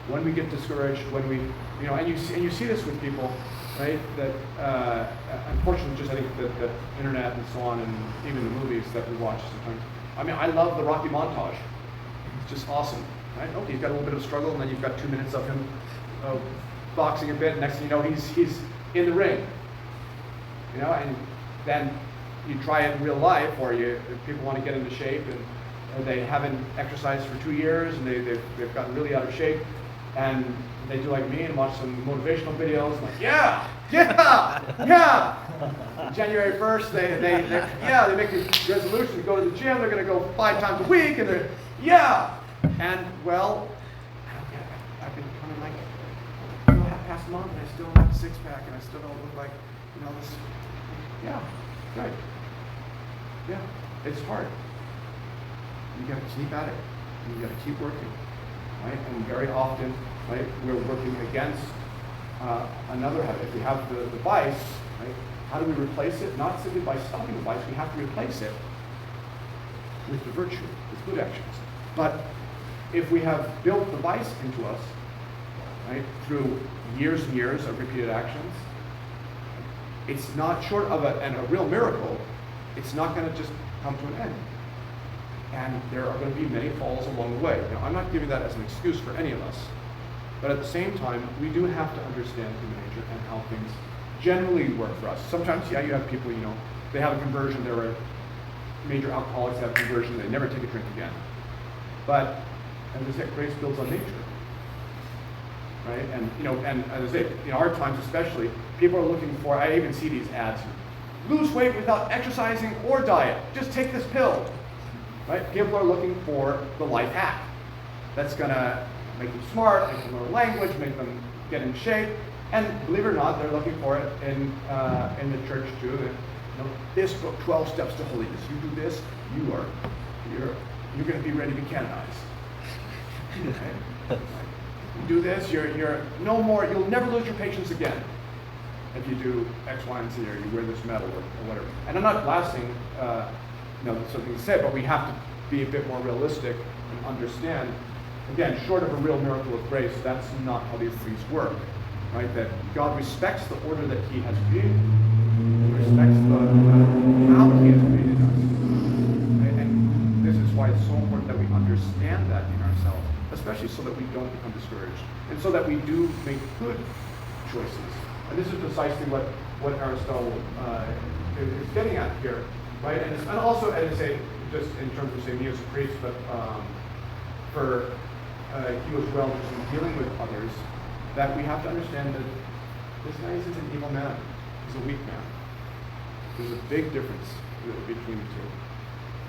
When we get discouraged, when we, you know, and you see this with people, right? That unfortunately, just I think the internet and so on, and even the movies that we watch sometimes. I mean, I love the Rocky montage. It's just awesome, right? Okay, you've got a little bit of struggle, and then you've got 2 minutes of him boxing a bit. Next thing you know, he's in the ring. You know, and then you try it in real life, or people want to get into shape, and they haven't exercised for 2 years, and they've gotten really out of shape, and they do like me and watch some motivational videos, and like, yeah. January 1st, they make a resolution to go to the gym. They're going to go 5 times a week, and and well, I've been kind of like, half past a month, and I still don't have a 6-pack, and I still don't look like, you know, this. Yeah, right. Yeah, it's hard. You got to keep at it. You got to keep working, right? And very often, right, we're working against another habit. If we have the vice, right, how do we replace it? Not simply by stopping the vice. We have to replace it with the virtue, with good actions. But if we have built the vice into us, right, through years and years of repeated actions, it's not short of a real miracle. It's not going to just come to an end. And there are going to be many falls along the way. Now, I'm not giving that as an excuse for any of us, but at the same time, we do have to understand human nature and how things generally work for us. Sometimes, yeah, you have people, you know, they have a conversion, they're major alcoholics, have a conversion, they never take a drink again. But, as I said, grace builds on nature, right? And, you know, and as I say, in our times especially, people are looking for, I even see these ads, lose weight without exercising or diet, just take this pill. Right? People are looking for the life hack that's going to make them smart, make them learn language, make them get in shape. And believe it or not, they're looking for it in the church too. That, you know, this book, 12 Steps to Holiness. You do this, you're going to be ready to be canonized. Okay? You do this, you're no more. You'll never lose your patience again if you do X, Y, and Z, or you wear this medal or whatever. And I'm not blasting, something to say, but we have to be a bit more realistic and understand. Again, short of a real miracle of grace, that's not how these things work, right? That God respects the order that He has created. He respects how He has created us. Right? And this is why it's so important that we understand that in ourselves, especially so that we don't become discouraged, and so that we do make good choices. And this is precisely what Aristotle is getting at here, right? And also, and say, just in terms of saying he was a priest, but for he was well just in dealing with others, that we have to understand that this guy isn't an evil man; he's a weak man. There's a big difference between the two,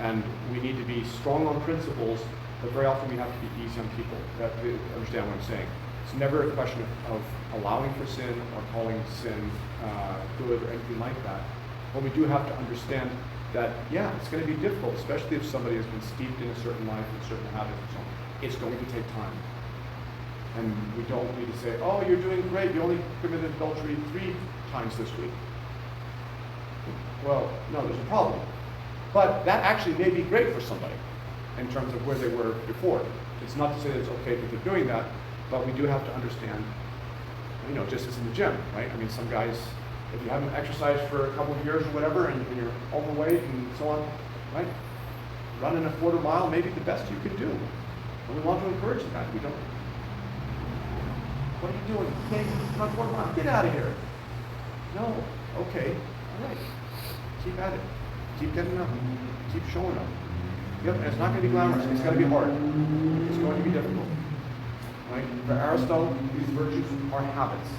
and we need to be strong on principles, but very often we have to be easy on people. That to understand what I'm saying. It's never a question of allowing for sin or calling sin good or anything like that. But we do have to understand that, yeah, it's going to be difficult, especially if somebody has been steeped in a certain life and certain habits and so on. It's going to take time. And we don't need to say, oh, you're doing great, you only committed adultery 3 times this week. Well, no, there's a problem. But that actually may be great for somebody in terms of where they were before. It's not to say that it's okay that they're doing that, but we do have to understand, just as in the gym, right? I mean, some guys, if you haven't exercised for a couple of years or whatever, and you're overweight and so on, right? Running a quarter mile may be the best you can do. And we want to encourage that. We don't. What are you doing? You can't run a quarter mile. Get out of here. No. Okay. All right. Keep at it. Keep getting up. Keep showing up. Yep. And it's not going to be glamorous. It's going to be hard. It's going to be difficult. Right? For Aristotle, these virtues are habits.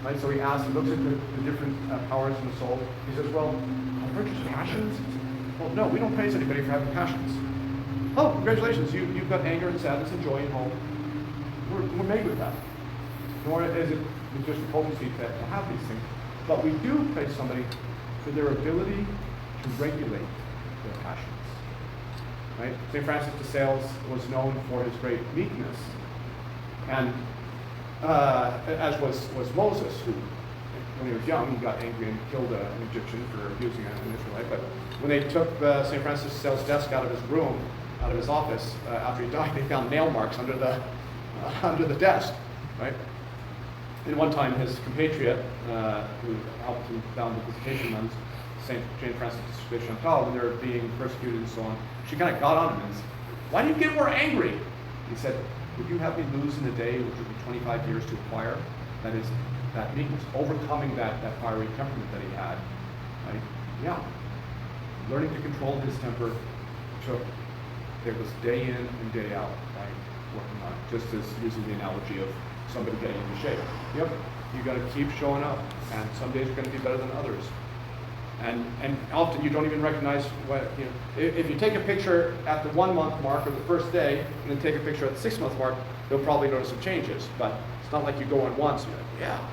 Right? So he looks at the different powers in the soul. He says, well, are virtues passions? Well, no, we don't praise anybody for having passions. Oh, congratulations, you've got anger and sadness and joy and hope. We're made with that. Nor is it just a potency to have these things. But we do praise somebody for their ability to regulate their passions. Right? St. Francis de Sales was known for his great meekness. And as was Moses, who, when he was young, he got angry and killed an Egyptian for abusing an Israelite. But when they took St. Francis de Sales' desk out of his room, out of his office, after he died, they found nail marks under the desk, right? And one time, his compatriot, who helped him found the Visitation nuns, St. Jane Frances de Chantal, when they were being persecuted and so on, she kind of got on him and said, "Why do you get more angry?" He said, "Would you have me lose in a day, which would be 25 years to acquire?" That is, that meekness, overcoming that fiery temperament that he had. Right? Yeah. Learning to control his temper it was day in and day out, right? Working on it. Just as using the analogy of somebody getting into shape. Yep. You got to keep showing up, and some days are going to be better than others. And often you don't even recognize what, if you take a picture at the 1 month mark or the first day, and then take a picture at the 6 month mark, you'll probably notice some changes. But it's not like you go on once and you're like, yeah,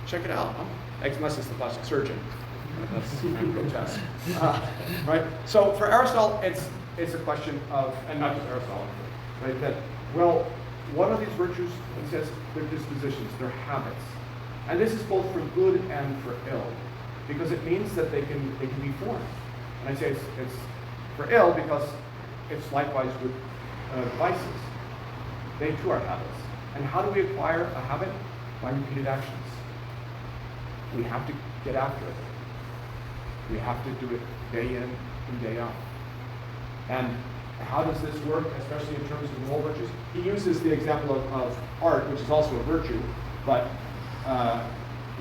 check it out. Unless it's the plastic surgeon. That's kind of grotesque. Right? So for Aristotle, it's a question of, and not just Aristotle, right? That, well, what are these virtues? He says they're dispositions, they're habits. And this is both for good and for ill, because it means that they can be formed. And I say it's for ill because it's likewise with vices. They too are habits. And how do we acquire a habit? By repeated actions. We have to get after it. We have to do it day in and day out. And how does this work, especially in terms of moral virtues? He uses the example of art, which is also a virtue, but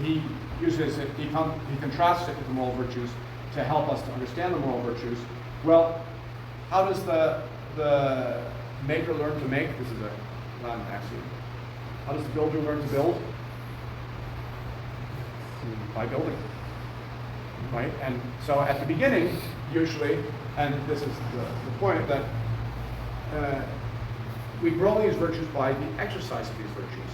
he uses it, he contrasts it with the moral virtues to help us to understand the moral virtues. Well, how does the maker learn to make? This is a Latin axiom. How does the builder learn to build? By building. Right? And so at the beginning, usually, and this is the point, that we grow these virtues by the exercise of these virtues.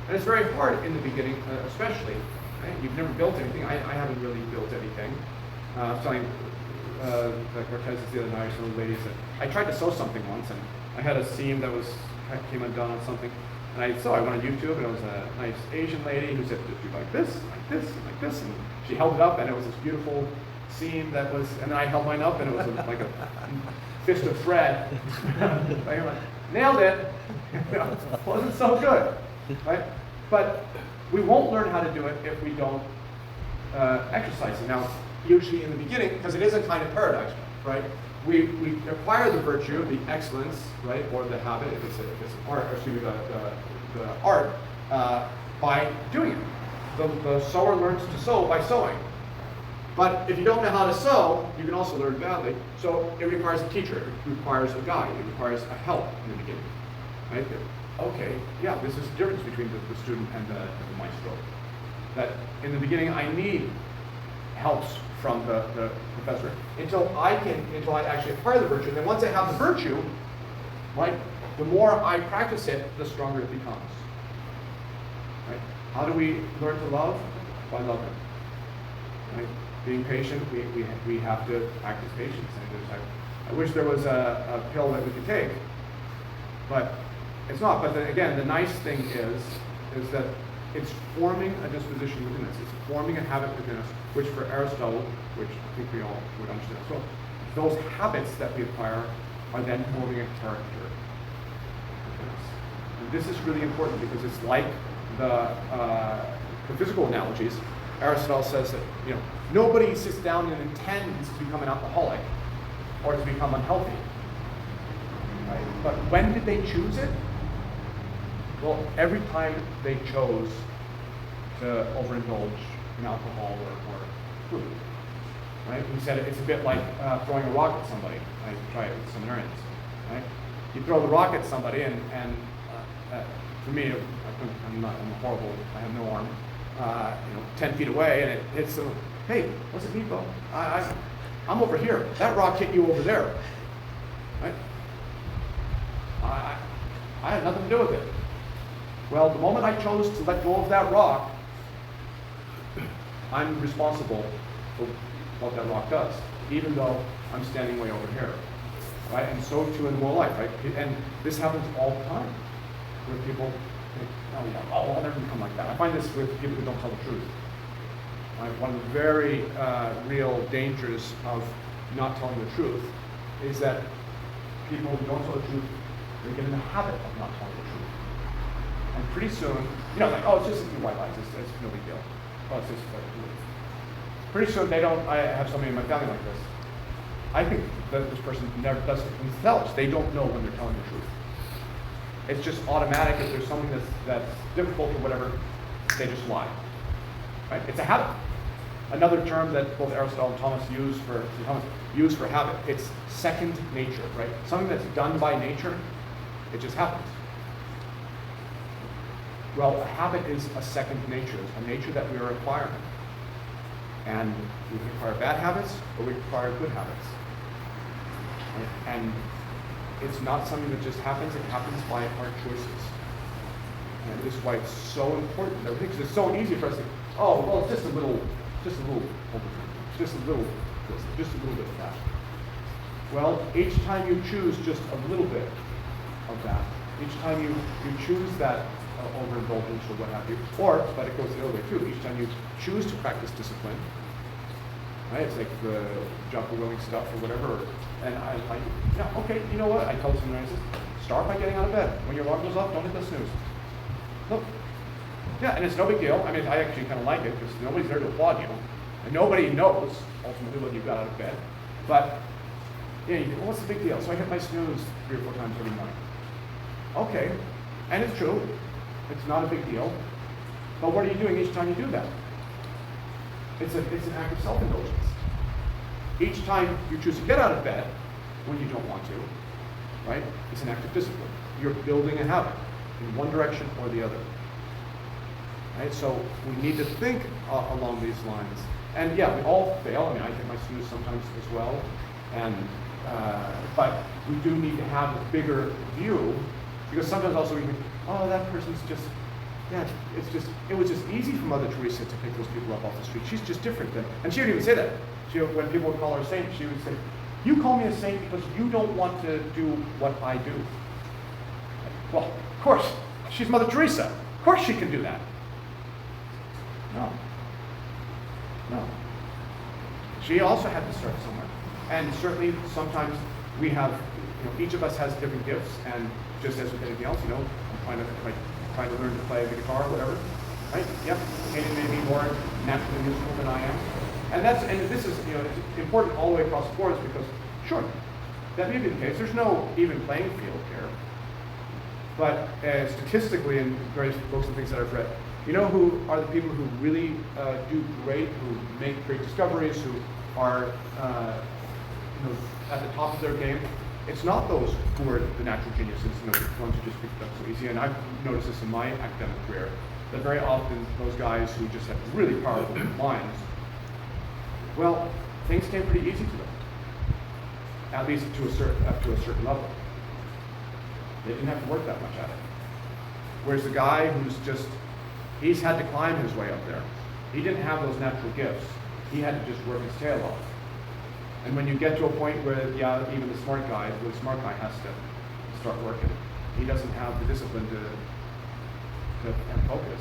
And it's very hard in the beginning, especially. Right? You've never built anything. I haven't really built anything. I was telling the Cortez the other night, some of the ladies, that I tried to sew something once, and I had a seam that came undone on something. And I went on YouTube, and it was a nice Asian lady who said, do like this, like this, and like this. And she held it up, and it was this beautiful seam that was, and then I held mine up, and it was like a fist of thread. I nailed it. Wasn't so good, right? But we won't learn how to do it if we don't exercise it. Now, usually in the beginning, because it is a kind of paradox, right? We acquire the virtue, the excellence, right, or the habit, if it's art, or excuse me, the art, by doing it. The sower learns to sow by sowing. But if you don't know how to sow, you can also learn badly. So it requires a teacher, it requires a guide, it requires a help in the beginning. Right? Okay, yeah, this is the difference between the student and the maestro. That in the beginning I need helps from the professor until I actually acquire the virtue. And then once I have the virtue, right, the more I practice it, the stronger it becomes. Right? How do we learn to love? By loving. Right? Being patient, we have to practice patience. And I wish there was a pill that we could take, but it's not. But then again, the nice thing is that it's forming a disposition within us. It's forming a habit within us, which for Aristotle, which I think we all would understand as well, those habits that we acquire are then forming a character within us. And this is really important because it's like the physical analogies. Aristotle says that nobody sits down and intends to become an alcoholic or to become unhealthy. Right? But when did they choose it? Well, every time they chose to overindulge in alcohol or food. Right? We said it's a bit like throwing a rock at somebody. I try it with seminarians. Right? You throw the rock at somebody, and for me, I'm horrible. I have no arm. 10 feet away, and it hits them. Hey, what's it mean, Bo? I'm over here. That rock hit you over there. Right? I had nothing to do with it. Well, the moment I chose to let go of that rock, I'm responsible for what that rock does, even though I'm standing way over here. Right? And so too in the moral life, right? And this happens all the time with people think, I'll never become like that. I find this with people who don't tell the truth. Right? One of the very real dangers of not telling the truth is that people who don't tell the truth, they get in the habit of not telling the truth. And pretty soon, it's just a few white lies, it's no big deal. Oh, it's just pretty soon they don't, I have somebody in my family like this. I think that this person never does it themselves. They don't know when they're telling the truth. It's just automatic. If there's something that's difficult or whatever, they just lie. Right? It's a habit. Another term that both Aristotle and Thomas use for habit. It's second nature, right? Something that's done by nature, it just happens. Well, a habit is a second nature. It's a nature that we are acquiring. And we can acquire bad habits or we acquire good habits. And it's not something that just happens, it happens by our choices. And this is why it's so important, because it's so easy for us to, it's just a little this, just a little bit of that. Well, each time you choose just a little bit of that, each time you choose that overindulgence or what have you, but it goes the other way too, each time you choose to practice discipline, right? It's like the Jocko Willink stuff or whatever. And okay, you know what? I tell some nurses, start by getting out of bed. When your alarm goes off, don't hit the snooze. Look. Yeah, and it's no big deal. I mean, I actually kind of like it because nobody's there to applaud you. And nobody knows, ultimately, when you got out of bed. But, you think, what's the big deal? So I hit my snooze 3 or 4 times every morning. Okay, and it's true. It's not a big deal. But what are you doing each time you do that? It's an act of self-indulgence. Each time you choose to get out of bed when you don't want to, right? It's an act of discipline. You're building a habit in one direction or the other. Right? So we need to think along these lines. And yeah, we all fail. I mean, I hit my snooze sometimes as well. And but we do need to have a bigger view Because sometimes also we think, oh, that person's just, yeah, it was just easy for Mother Teresa to pick those people up off the street. She's just different than, and she would even say that. When people would call her a saint, she would say, you call me a saint because you don't want to do what I do. Well, of course, she's Mother Teresa. Of course she can do that. No. She also had to start somewhere. And certainly sometimes we have, each of us has different gifts, and just as with anything else, I'm trying to learn to play the guitar or whatever, right? Yep, Katie may be more naturally musical than I am. And this is, it's important all the way across the boards because, sure, that may be the case. There's no even playing field here. But statistically, in various books and things that I've read, you know who are the people who really do great, who make great discoveries, who are at the top of their game? It's not those who are the natural geniuses, the ones who just pick it up so easy. And I've noticed this in my academic career, that very often those guys who just have really powerful minds, well, things came pretty easy to them, at least up to a certain level. They didn't have to work that much at it. Whereas the guy he's had to climb his way up there. He didn't have those natural gifts. He had to just work his tail off. And when you get to a point where, even the smart guy has to start working, he doesn't have the discipline and focus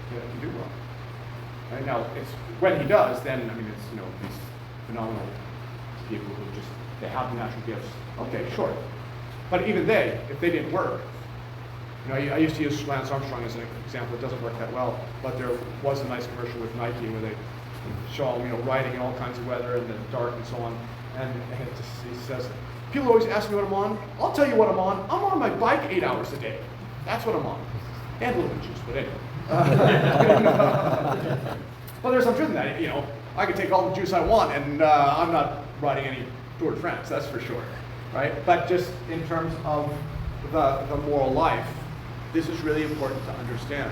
to do well. Right now, when he does, then it's these phenomenal people who they have the natural gifts. Okay, sure, but even if they didn't work, I used to use Lance Armstrong as an example. It doesn't work that well, but there was a nice commercial with Nike where they show him, riding in all kinds of weather and then dark and so on. And he says, people always ask me what I'm on. I'll tell you what I'm on. I'm on my bike 8 hours a day. That's what I'm on. And a little bit of juice, but anyway. Well, there's some truth in that. I could take all the juice I want, and I'm not riding any Tour de France, that's for sure, right? But just in terms of the moral life, this is really important to understand.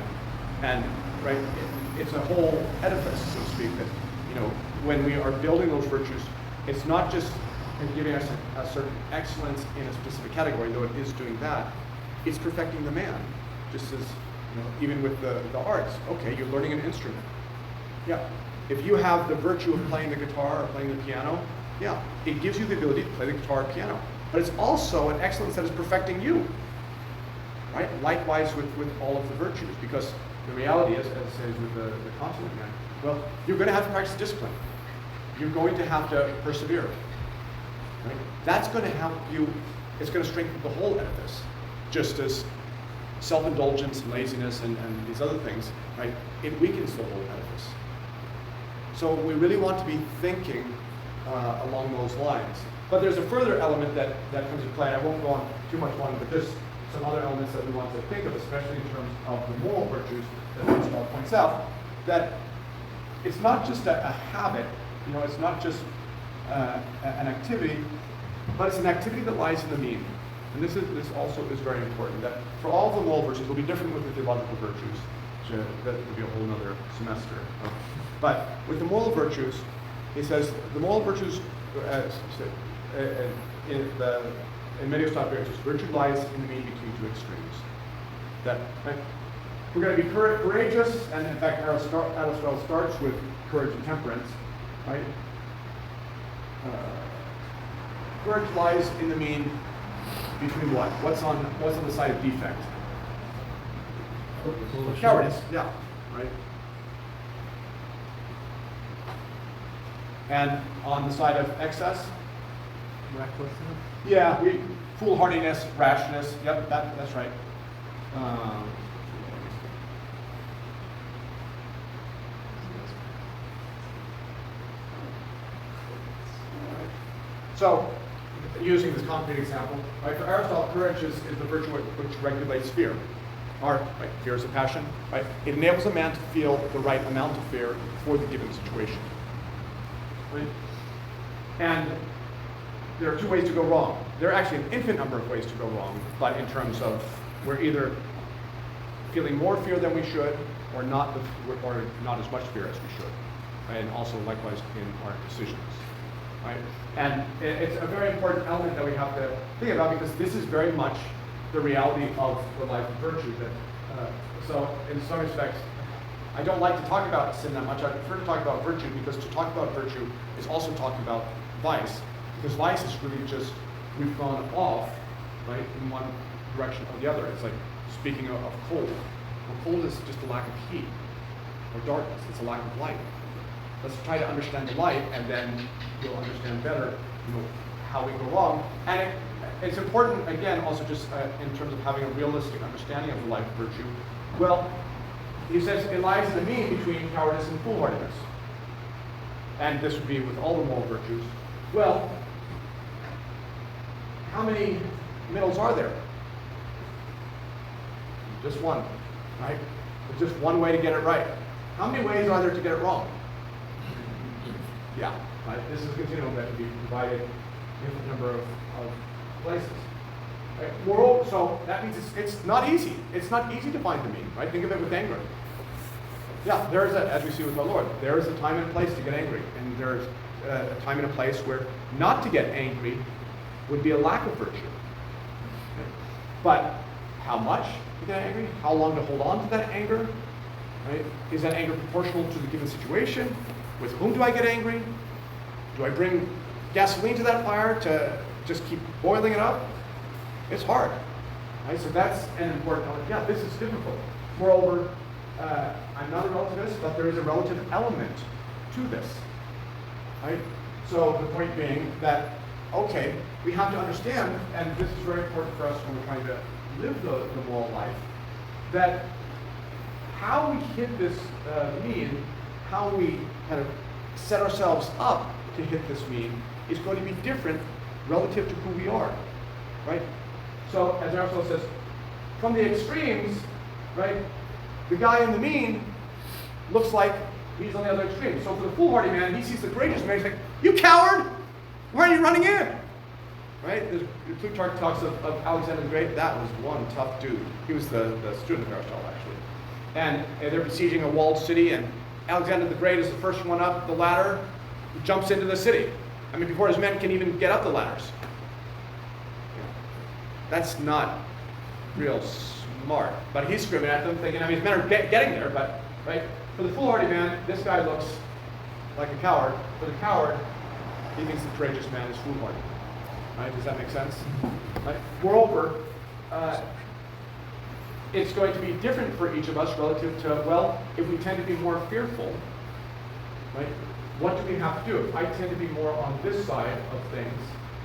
And right, it's a whole edifice, so to speak, that when we are building those virtues, it's not just giving us a certain excellence in a specific category, though it is doing that. It's perfecting the man, just as even with the arts. Okay, you're learning an instrument. Yeah, if you have the virtue of playing the guitar or playing the piano, yeah, it gives you the ability to play the guitar or piano. But it's also an excellence that is perfecting you, right? Likewise with all of the virtues, because the reality is, as it says with the continent man, well, you're going to have to practice discipline. You're going to have to persevere. Right? That's going to help you, it's going to strengthen the whole edifice, just as self-indulgence and laziness and these other things, right? It weakens the whole edifice. So we really want to be thinking along those lines. But there's a further element that comes into play, and I won't go on too much longer, but there's some other elements that we want to think of, especially in terms of the moral virtues that Pascal points out, that it's not just a habit, it's not just an activity, but it's an activity that lies in the mean. And this also is very important, that for all the moral virtues, will be different with the theological virtues, that would be a whole other semester. But with the moral virtues, he says, the moral virtues, in Medios Virtus, virtue lies in the mean between two extremes. That right? We're going to be courageous, and in fact, Aristotle starts with courage and temperance, right? Courage lies in the mean between what? What's on the side of defect? Cowardice, yeah, right. And on the side of excess? Recklessness? Yeah, foolhardiness, rashness. Yep, that's right. So, using this concrete example, right, for Aristotle, courage is the virtue which regulates fear. Right, fear is a passion. Right, it enables a man to feel the right amount of fear for the given situation. Right? And there are two ways to go wrong. There are actually an infinite number of ways to go wrong, but in terms of we're either feeling more fear than we should, or not as much fear as we should, right? And also likewise in our decisions, right? And it's a very important element that we have to think about, because this is very much the reality of the life of virtue. So in some respects, I don't like to talk about sin that much. I prefer to talk about virtue, because to talk about virtue is also talking about vice. Because vice is really just, we've gone off, right, in one direction or the other. It's like speaking of cold. Well, cold is just a lack of heat, or darkness. It's a lack of light. Let's try to understand the light, and then you'll understand better, how we go wrong. And it's important, again, also just in terms of having a realistic understanding of the life of virtue. Well, he says it lies in the mean between cowardice and foolhardiness. And this would be with all the moral virtues. Well, how many middles are there? Just one, right? There's just one way to get it right. How many ways are there to get it wrong? Yeah, right? This is a continuum that can be divided in a number of places. Right? So that means it's not easy. It's not easy to find the mean, right? Think of it with anger. Yeah, there is as we see with our Lord, there is a time and a place to get angry. And there's a time and a place where not to get angry would be a lack of virtue. Okay? But how much to get angry? How long to hold on to that anger? Right? Is that anger proportional to the given situation? With whom do I get angry? Do I bring gasoline to that fire to just keep boiling it up? It's hard. Right? So that's an important element. Yeah, this is difficult. Moreover, I'm not a relativist, but there is a relative element to this. Right? So the point being that, okay, we have to understand, and this is very important for us when we're trying to live the moral life, that how we hit this mean, how we kind of set ourselves up to hit this mean, is going to be different relative to who we are, right? So, as Aristotle says, from the extremes, right, the guy in the mean looks like he's on the other extreme. So for the foolhardy man, he sees the courageous man, he's like, you coward! Why are you running in? Right? Plutarch talks of Alexander the Great. That was one tough dude. He was the student of Aristotle, actually. And they're besieging a walled city, and Alexander the Great is the first one up the ladder, jumps into the city. I mean, before his men can even get up the ladders. That's not real smart. But he's screaming at them, thinking, I mean, his men are getting there, but, right? For the foolhardy man, this guy looks like a coward. For the coward, he thinks the courageous man is foolhardy. Right? Does that make sense? Right? Moreover, it's going to be different for each of us relative to, well, if we tend to be more fearful, right? What do we have to do? If I tend to be more on this side of things,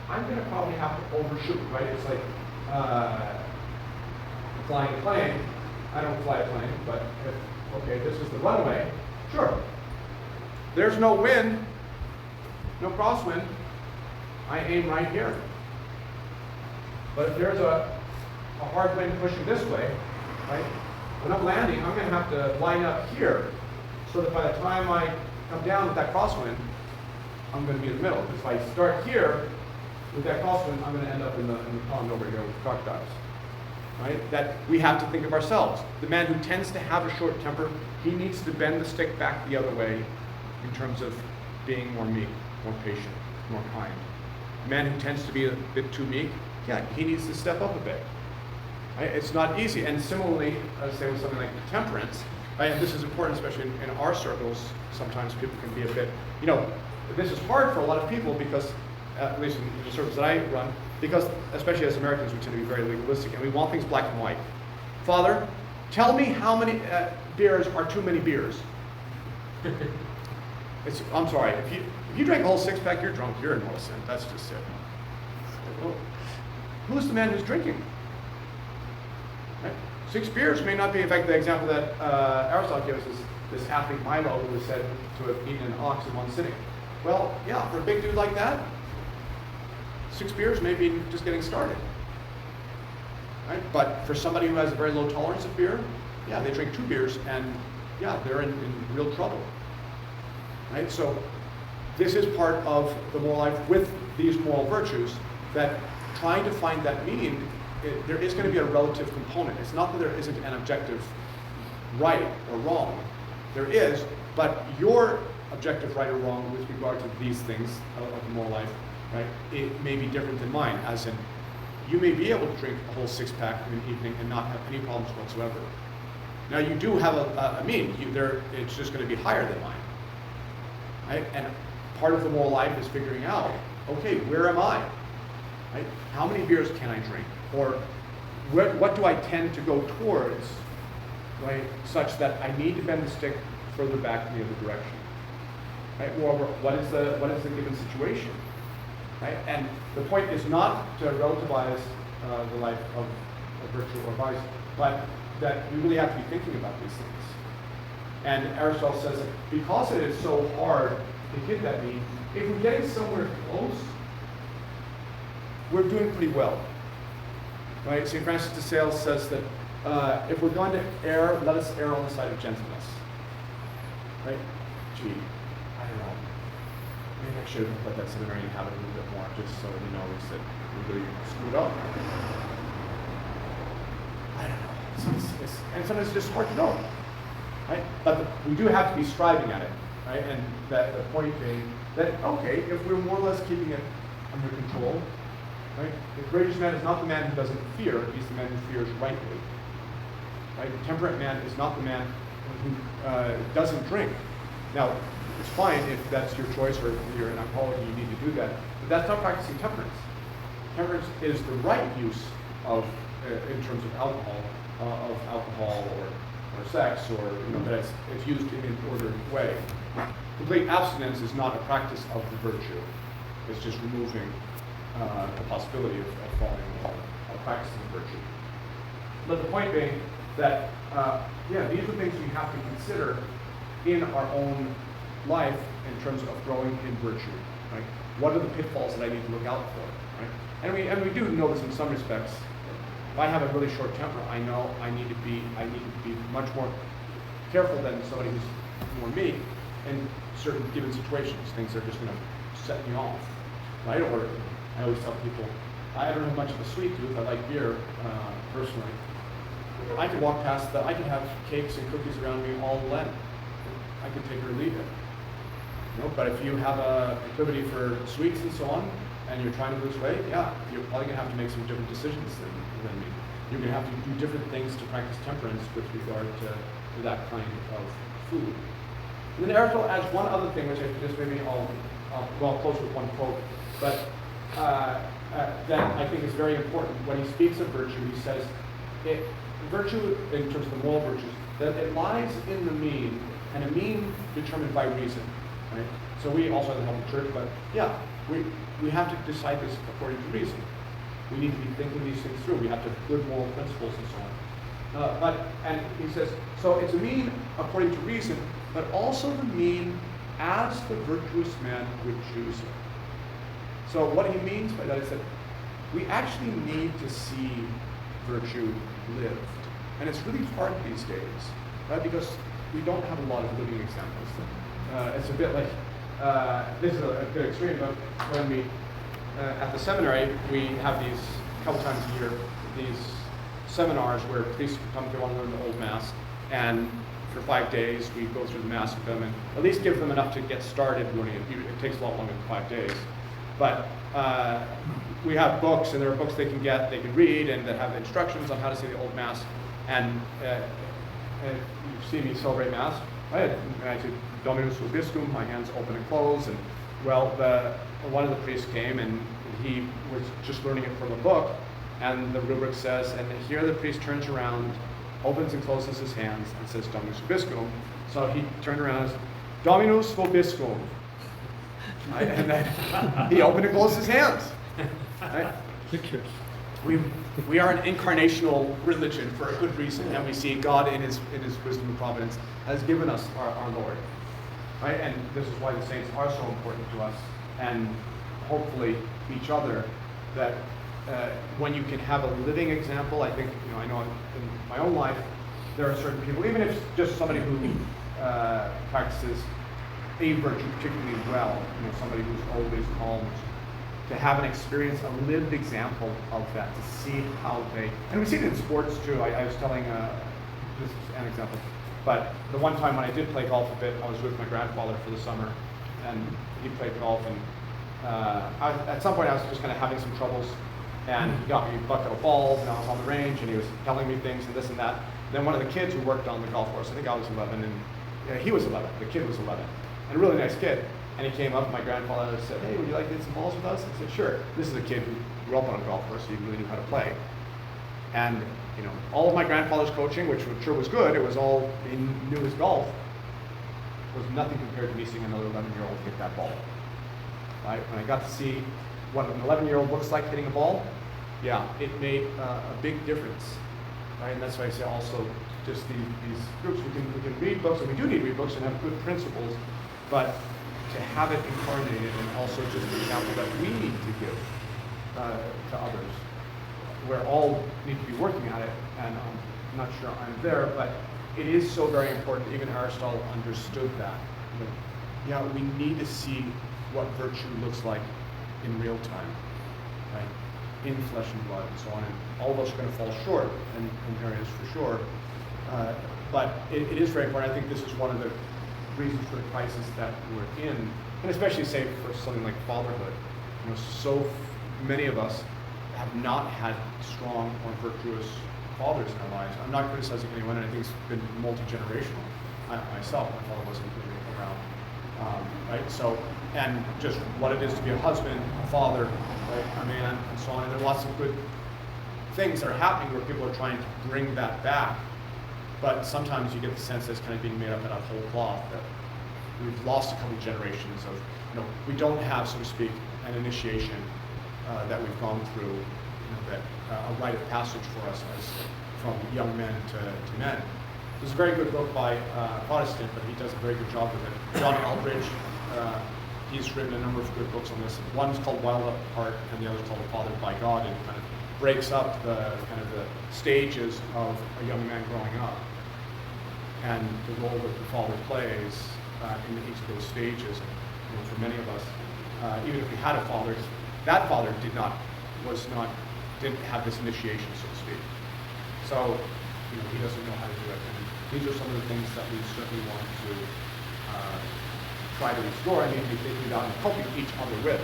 I'm going to probably have to overshoot, right? It's like flying a plane. I don't fly a plane, but if this is the runway, sure. There's no wind, no crosswind. I aim right here. But if there's a hard wind pushing this way, right? When I'm landing, I'm going to have to line up here, so that by the time I come down with that crosswind, I'm going to be in the middle. Because if I start here with that crosswind, I'm going to end up in the pond over here with crocodiles. Right? That we have to think of ourselves. The man who tends to have a short temper, he needs to bend the stick back the other way in terms of being more meek, more patient, more kind. The man who tends to be a bit too meek, yeah, he needs to step up a bit. Right? It's not easy. And similarly, say with something like temperance, right? And this is important, especially in our circles. Sometimes people can be a bit, this is hard for a lot of people because, at least in the circles that I run, because especially as Americans, we tend to be very legalistic and we want things black and white. Father, tell me how many beers are too many beers. I'm sorry, if you drink a whole six-pack, you're drunk, you're in no sin. That's just it. Well, who's the man who's drinking? Right? 6 beers may not be, in fact, the example that Aristotle gives is this athlete Milo who was said to have eaten an ox in one sitting. Well, yeah, for a big dude like that, 6 beers may be just getting started. Right? But for somebody who has a very low tolerance of beer, yeah, they drink 2 beers and yeah, they're in real trouble. Right? So this is part of the moral life with these moral virtues, that trying to find that mean, there is going to be a relative component. It's not that there isn't an objective right or wrong. There is, but your objective right or wrong with regard to these things of the moral life, right, it may be different than mine, as in, you may be able to drink a whole 6-pack in an evening and not have any problems whatsoever. Now you do have a mean, it's just going to be higher than mine, right? And part of the moral life is figuring out, okay, where am I? Right? How many beers can I drink? Or what do I tend to go towards, right, such that I need to bend the stick further back in the other direction? Right? Or what is the given situation? Right? And the point is not to relativize the life of virtue or vice, but that we really have to be thinking about these things. And Aristotle says that because it is so hard to hit that mean, if we're getting somewhere close, we're doing pretty well. Right? St. Francis de Sales says that if we're going to err, let us err on the side of gentleness. Right? Gee, I don't know. Maybe I should have let that seminarian have it a little bit more, just so he knows that we really screwed up. I don't know. And sometimes it's just hard to know. Right? But we do have to be striving at it. Right? And the point being that, okay, if we're more or less keeping it under control, right? The courageous man is not the man who doesn't fear, he's the man who fears rightly. Right? The temperate man is not the man who doesn't drink. Now, it's fine if that's your choice or you're an alcoholic and you need to do that, but that's not practicing temperance. Temperance is the right use of, in terms of alcohol or sex, or that it's used in an ordered way. Complete abstinence is not a practice of the virtue. It's just removing the possibility of falling or practicing virtue. But the point being that, these are things we have to consider in our own life in terms of growing in virtue. Right? What are the pitfalls that I need to look out for? Right? And we do know this in some respects. If I have a really short temper, I know I need to be much more careful than somebody who's more me in certain given situations. Things that are just going to set me off. Right? Or I always tell people, I don't have much of a sweet tooth. I like beer personally. I could walk past I could have cakes and cookies around me all Lent. I could take it or leave it. But if you have a proclivity for sweets and so on, and you're trying to lose weight, you're probably going to have to make some different decisions than me. You're going to have to do different things to practice temperance with regard to that kind of food. And then Aristotle adds one other thing, which I just maybe I'll close with one quote, but that I think is very important. When he speaks of virtue, he says, virtue, in terms of the moral virtues, that it lies in the mean, and a mean determined by reason. Right? So we also have the help of the church, but we have to decide this according to reason. We need to be thinking these things through. We have to have good moral principles and so on. And he says, so it's a mean according to reason, but also the mean as the virtuous man would choose it. So what he means by that is that we actually need to see virtue lived. And it's really hard these days, right? Because we don't have a lot of living examples. It's a bit like, this is a good extreme, but when we, at the seminary, we have these, a couple times a year, these seminars where priests come to want to learn the Old Mass, and for 5 days we go through the Mass with them and at least give them enough to get started learning it. It takes a lot longer than 5 days. But we have books, and there are books they can read, and that have instructions on how to say the Old Mass. And you see me celebrate Mass. I did Dominus Vobiscum, my hands open and close, and one of the priests came, and he was just learning it from a book, and the rubric says, and here the priest turns around, opens and closes his hands, and says Dominus Vobiscum. So he turned around and said, Dominus Vobiscum. Right? And then he opened and closed his hands. Right? We are an incarnational religion for a good reason, and we see God in his wisdom and providence has given us our Lord. Right? And this is why the saints are so important to us, and hopefully each other, that when you can have a living example. I think, I know in my own life, there are certain people, even if it's just somebody who practices a virtue particularly well, somebody who's always calm, to have an experience, a lived example of that, to see how they, and we see it in sports too. I was telling, this is an example, but the one time when I did play golf a bit, I was with my grandfather for the summer, and he played golf, and at some point I was just kind of having some troubles, And he got me a bucket of balls, and I was on the range, and he was telling me things and this and that. Then one of the kids who worked on the golf course, I think I was 11, and he was 11, the kid was 11, and a really nice kid. And he came up, my grandfather said, "Hey, would you like to hit some balls with us?" I said, "Sure." This is a kid who grew up on a golf course, so he really knew how to play. And all of my grandfather's coaching, which I'm sure was good, it was all, he knew his golf, was nothing compared to me seeing another 11-year-old hit that ball. Right? When I got to see what an 11-year-old looks like hitting a ball, yeah, it made a big difference. Right? And that's why I say also, just these groups, we can read books, and we do need to read books and have good principles, but to have it incarnated and also just the example that we need to give to others. We're all need to be working at it, and I'm not sure I'm there, but it is so very important. Even Aristotle understood that. Yeah, we need to see what virtue looks like in real time, right? In flesh and blood and so on. And all of us are going to fall short in areas for sure. But it is very important. I think this is one of the reasons for the crisis that we're in, and especially say for something like fatherhood. So many of us have not had strong or virtuous fathers in our lives. I'm not criticizing anyone, and I think it's been multi-generational. Myself, my father wasn't really around, right? So, and just what it is to be a husband, a father, right? A man, and so on. And there are lots of good things that are happening where people are trying to bring that back. But sometimes you get the sense that it's kind of being made up out of whole cloth, that we've lost a couple generations of, we don't have, so to speak, an initiation that we've gone through, that a rite of passage for us as from young men to men. There's a very good book by Protestant, but he does a very good job with it. John Eldridge, he's written a number of good books on this. One's called Wild at Heart, and the other's called Fathered by God, and kind of breaks up the kind of the stages of a young man growing up and the role that the father plays in each of those stages. And, for many of us, even if we had a father, that father didn't have this initiation, so to speak. So, he doesn't know how to do it. And these are some of the things that we certainly want to try to restore. I mean, be thinking about and helping each other with.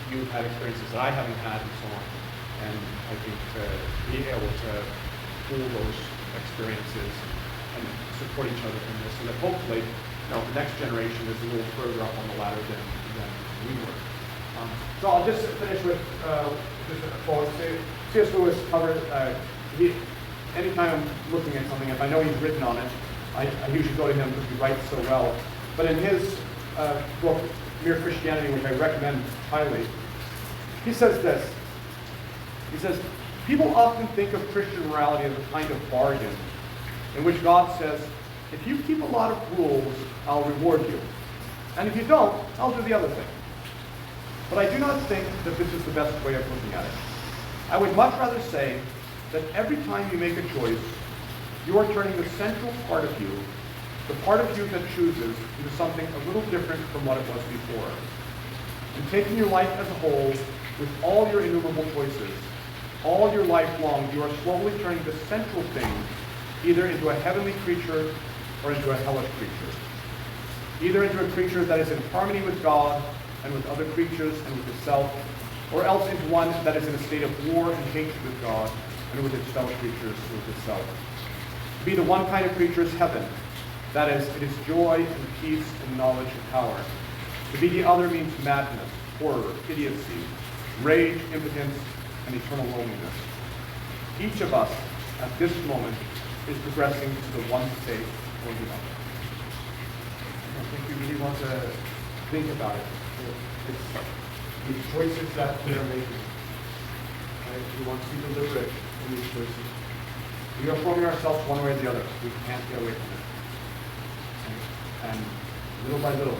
You've had experiences that I haven't had, and so on. And I think to be able to pool those experiences and support each other in this, so that hopefully, the next generation is a little further up on the ladder than we were. So I'll just finish with just a quote. C.S. Lewis covered, anytime I'm looking at something, if I know he's written on it, I usually go to him because he writes so well. But in his book, Mere Christianity, which I recommend highly, he says this. He says, people often think of Christian morality as a kind of bargain in which God says, if you keep a lot of rules, I'll reward you. And if you don't, I'll do the other thing. But I do not think that this is the best way of looking at it. I would much rather say that every time you make a choice, you are turning the central part of you, the part of you that chooses, into something a little different from what it was before. And taking your life as a whole, with all your innumerable choices, all your life long, you are slowly turning the central thing either into a heavenly creature or into a hellish creature. Either into a creature that is in harmony with God and with other creatures and with itself, or else into one that is in a state of war and hatred with God and with its fellow creatures and with itself. To be the one kind of creature is heaven. That is, it is joy and peace and knowledge and power. To be the other means madness, horror, idiocy, rage, impotence, and eternal loneliness. Each of us, at this moment, is progressing to the one state or the other. I think we really want to think about it. It's these choices that we are making. Right? We want to be deliberate in these choices. We are forming ourselves one way or the other. We can't get away from it. And little by little.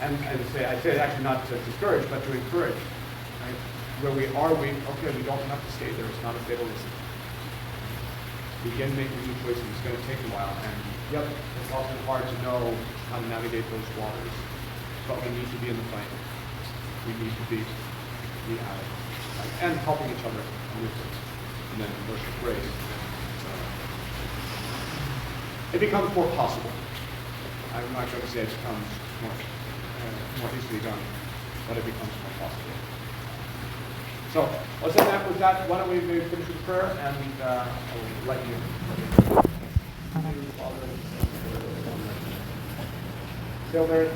And as I say it actually not to discourage, but to encourage. Right? Where we are weak, okay, we don't have to stay there. It's not a fatalism. Begin making new choices. It's going to take a while. And yep, it's often hard to know how to navigate those waters. But we need to be in the fight. We need to be at it. Right? And helping each other with it. And then worship grace. It becomes more possible. I'm not going to say it becomes more easily done, but it becomes more possible. So, let's end that with that. Why don't we finish with prayer and I'll let you. Still there,